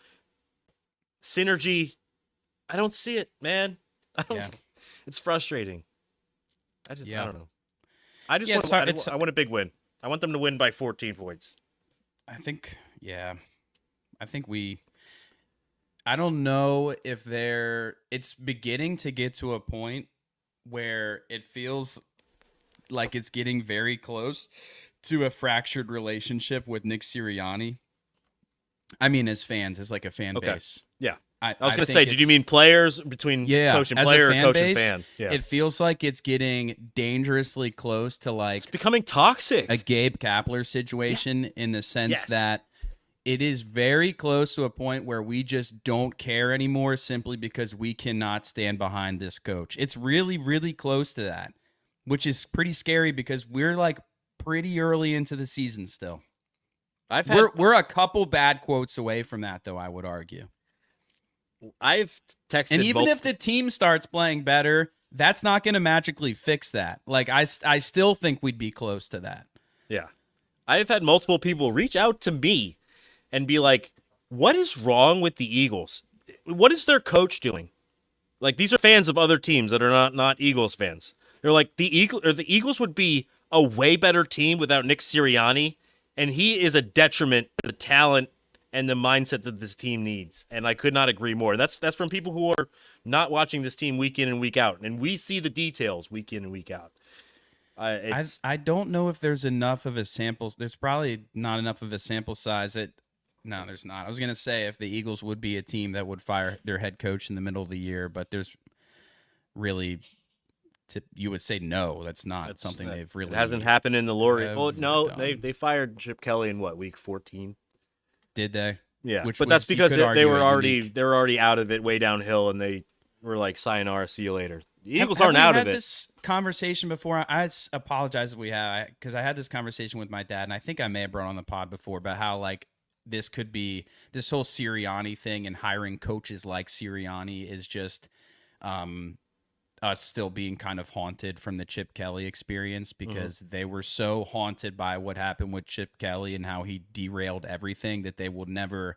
synergy, I don't see it, man. It's frustrating. I don't know. I want a big win. I want them to win by 14 points. I don't know if it's beginning to get to a point where it feels like it's getting very close to a fractured relationship with Nick Sirianni. I mean, as fans, as like a fan base. Yeah. I was going to say, did you mean players between coach and player or coach and fan? Yeah. It feels like it's getting dangerously close to like it's becoming toxic. A Gabe Kapler situation in the sense that it is very close to a point where we just don't care anymore simply because we cannot stand behind this coach. It's really, really close to that, which is pretty scary because we're like pretty early into the season still. We're a couple bad quotes away from that, though, I would argue. I've texted, and even if the team starts playing better, that's not going to magically fix that. Like I still think we'd be close to that. Yeah, I've had multiple people reach out to me and be like, "What is wrong with the Eagles? What is their coach doing?" Like, these are fans of other teams that are not Eagles fans. They're like, the Eagles would be a way better team without Nick Sirianni, and he is a detriment to the talent and the mindset that this team needs. And I could not agree more. That's from people who are not watching this team week in and week out. And we see the details week in and week out. I don't know if there's enough of a sample. There's probably not enough of a sample size. No, there's not. I was going to say if the Eagles would be a team that would fire their head coach in the middle of the year, but there's really... you would say no. That's not something they've really... It hasn't happened in the Lori. Well, no, they fired Chip Kelly in week 14? Did they? Yeah, but that's because they were already out of it, way downhill, and they were like, "Sayonara, see you later." The Eagles aren't out of it. We had this conversation before. I apologize if we have, because I had this conversation with my dad, and I think I may have brought on the pod before about how like this could be this whole Sirianni thing and hiring coaches like Sirianni is just us still being kind of haunted from the Chip Kelly experience because they were so haunted by what happened with Chip Kelly and how he derailed everything that they will never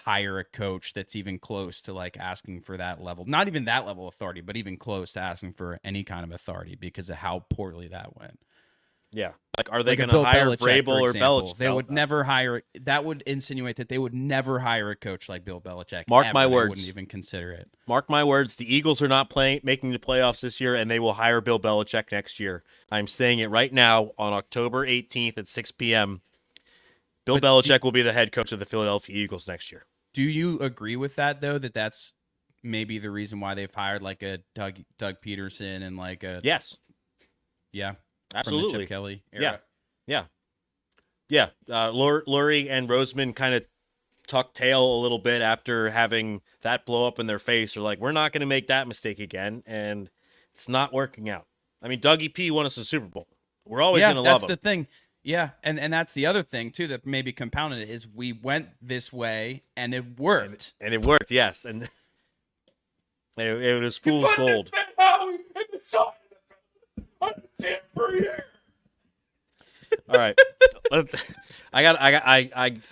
hire a coach that's even close to like asking for that level, not even that level of authority, but even close to asking for any kind of authority because of how poorly that went. Yeah. Like, are they going to hire Vrabel or Belichick? They would never hire. That would insinuate that they would never hire a coach like Bill Belichick. Mark my words. They wouldn't even consider it. Mark my words. The Eagles are not making the playoffs this year, and they will hire Bill Belichick next year. I'm saying it right now on October 18th at 6 p.m. Bill Belichick will be the head coach of the Philadelphia Eagles next year. Do you agree with that, though, that's maybe the reason why they've hired like a Doug Peterson and like a... Yes. Yeah. Absolutely. From the Chip Kelly era. Yeah. Lurie and Roseman kind of tucked tail a little bit after having that blow up in their face. They're like, we're not going to make that mistake again, and it's not working out. I mean, Dougie P won us a Super Bowl. We're always going to love him. That's the thing. Yeah, and that's the other thing too that maybe compounded it is we went this way and it worked. And it worked, yes. And it was fool's gold. All right, I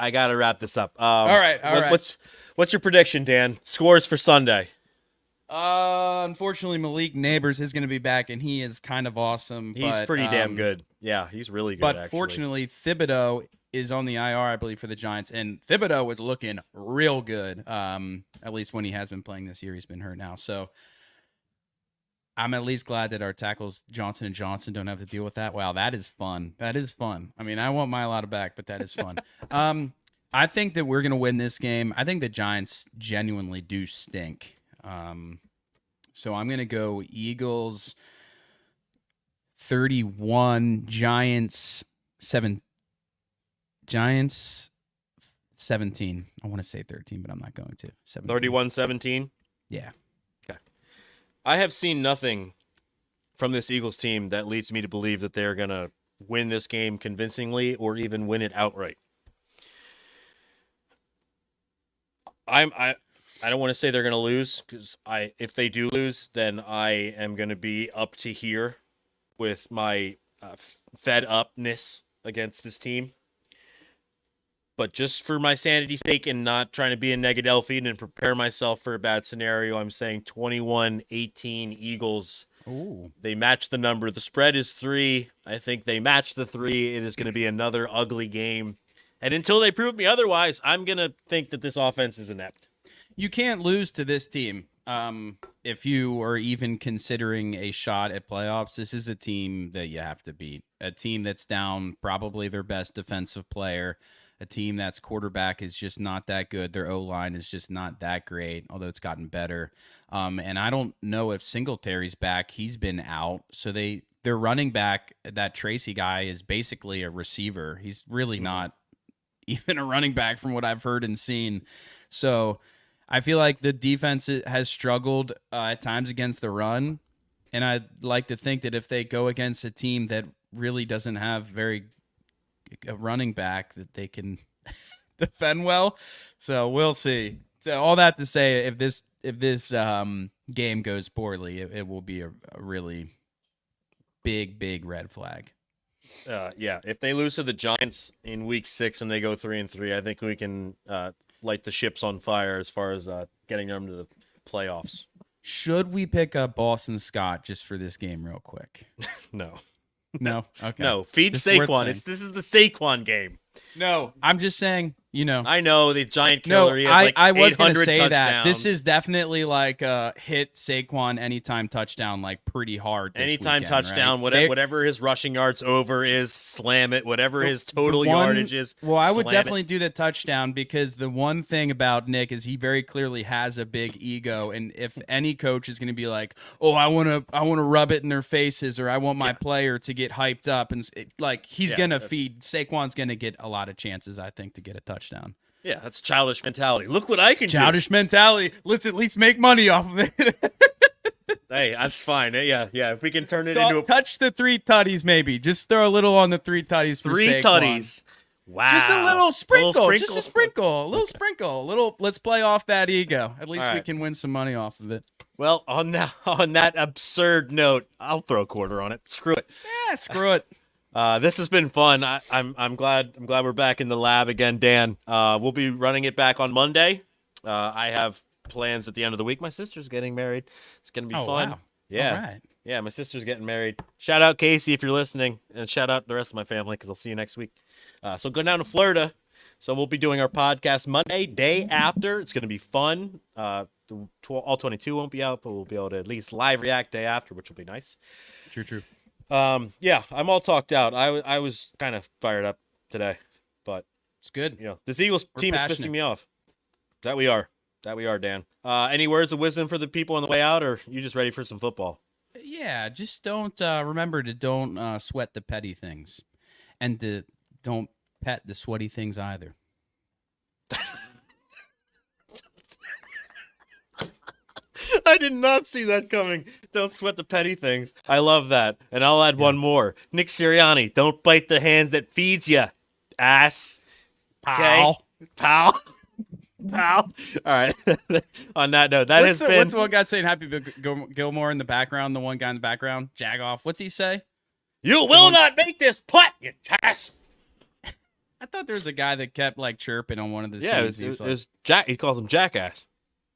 got to wrap this up. All right. What's your prediction, Dan? Scores for Sunday? Unfortunately, Malik Neighbors is going to be back, and he is kind of awesome. He's but, pretty damn good. Yeah, he's really good. But actually. fortunately, Thibodeau is on the IR, I believe, for the Giants, and Thibodeau is looking real good. At least when he has been playing this year, he's been hurt now. So I'm at least glad that our tackles Johnson and Johnson don't have to deal with that. Wow, that is fun. That is fun. I mean, I want my Lotta back, but that is fun. I think that we're going to win this game. I think the Giants genuinely do stink. So I'm going to go Eagles 31, Giants 7. Giants 17. I want to say 13, but I'm not going to. 31-17? Yeah. Okay. I have seen nothing from this Eagles team that leads me to believe that they're going to win this game convincingly or even win it outright. I don't want to say they're going to lose because if they do lose, then I am going to be up to here with my fed upness against this team. But just for my sanity's sake and not trying to be a Negadelphian and prepare myself for a bad scenario, I'm saying 21-18 Eagles. Ooh. They match the number. The spread is 3. I think they match the 3. It is going to be another ugly game. And until they prove me otherwise, I'm going to think that this offense is inept. You can't lose to this team if you are even considering a shot at playoffs. This is a team that you have to beat. A team that's down probably their best defensive player. A team that's quarterback is just not that good. Their O-line is just not that great, although it's gotten better. And I don't know if Singletary's back. He's been out. So their running back, that Tracy guy, is basically a receiver. He's really not even a running back from what I've heard and seen. So I feel like the defense has struggled at times against the run. And I'd like to think that if they go against a team that really doesn't have a running back, that they can defend well. So we'll see. So all that to say, if this game goes poorly, it will be a really big red flag. Yeah, if they lose to the Giants in week 6 and they go 3-3, I think we can light the ships on fire as far as getting them to the playoffs. Should we pick up Boston Scott just for this game real quick? No. No? Okay. No, feed Saquon. This is the Saquon game. No, I'm just saying, I know the giant killer. No, I was going to say touchdowns. that. This is definitely like hit Saquon anytime touchdown like pretty hard this anytime weekend, touchdown, right? whatever his rushing yards over is, slam it. Whatever his total yardage is. Well, I would definitely do the touchdown because the one thing about Nick is he very clearly has a big ego, and if any coach is going to be like, "Oh, I want to rub it in their faces," or "I want my player to get hyped up," and he's going to feed Saquon's going to get a lot of chances, I think, to get a touchdown. Yeah, that's childish mentality. Look what I can do. Childish mentality. Let's at least make money off of it. Hey, that's fine. Yeah. If we can turn it into a touch the 3 tutties, maybe. Just throw a little on the 3 tutties for 3 Saquon. tutties. Wow. Just a little sprinkle. Just a sprinkle. A little sprinkle. Let's play off that ego. At least we can win some money off of it. Well, on that absurd note, I'll throw a quarter on it. Screw it. Yeah, screw it. This has been fun. I'm glad we're back in the lab again, Dan. We'll be running it back on Monday. I have plans at the end of the week. My sister's getting married. It's gonna be fun. Wow. Yeah. All right. Yeah, my sister's getting married. Shout out Casey if you're listening, and shout out the rest of my family because I'll see you next week. So go down to Florida. So we'll be doing our podcast Monday, day after. It's gonna be fun. All 22 won't be out, but we'll be able to at least live react day after, which will be nice. True. Yeah, I'm all talked out. I was kind of fired up today, but it's good. This Eagles team is pissing me off. That we are, Dan. Any words of wisdom for the people on the way out, or you just ready for some football? Yeah, just don't remember to don't sweat the petty things, and don't pet the sweaty things either. I I did not see that coming. Don't sweat the petty things. I love that. And I'll add one more. Nick Sirianni, don't bite the hands that feeds you, ass. Okay? Pal. Pal. All right. On that note, what's the one guy saying Happy Gilmore in the background? The one guy in the background, Jagoff. What's he say? You will not make this putt, you ass. I thought there was a guy that kept like chirping on one of the scenes. It was Jack. He calls him Jackass.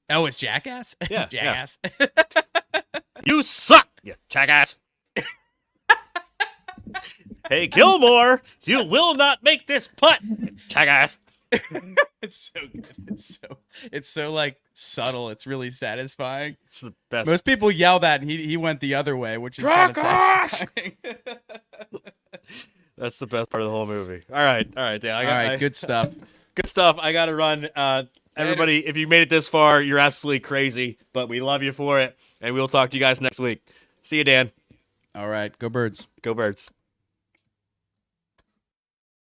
Oh, it's Jackass? Yeah. Jackass. Yeah. You suck, you jackass. Hey, Gilmore, you will not make this putt, you jackass. It's so good. It's so like subtle. It's really satisfying. It's the best. Most people yell that, and he went the other way, which is kind of satisfying. That's the best part of the whole movie. All right, Dan. Good stuff. Good stuff. I gotta run. Everybody, if you made it this far, you're absolutely crazy, but we love you for it, and we'll talk to you guys next week. See you, Dan. All right, go Birds. Go Birds.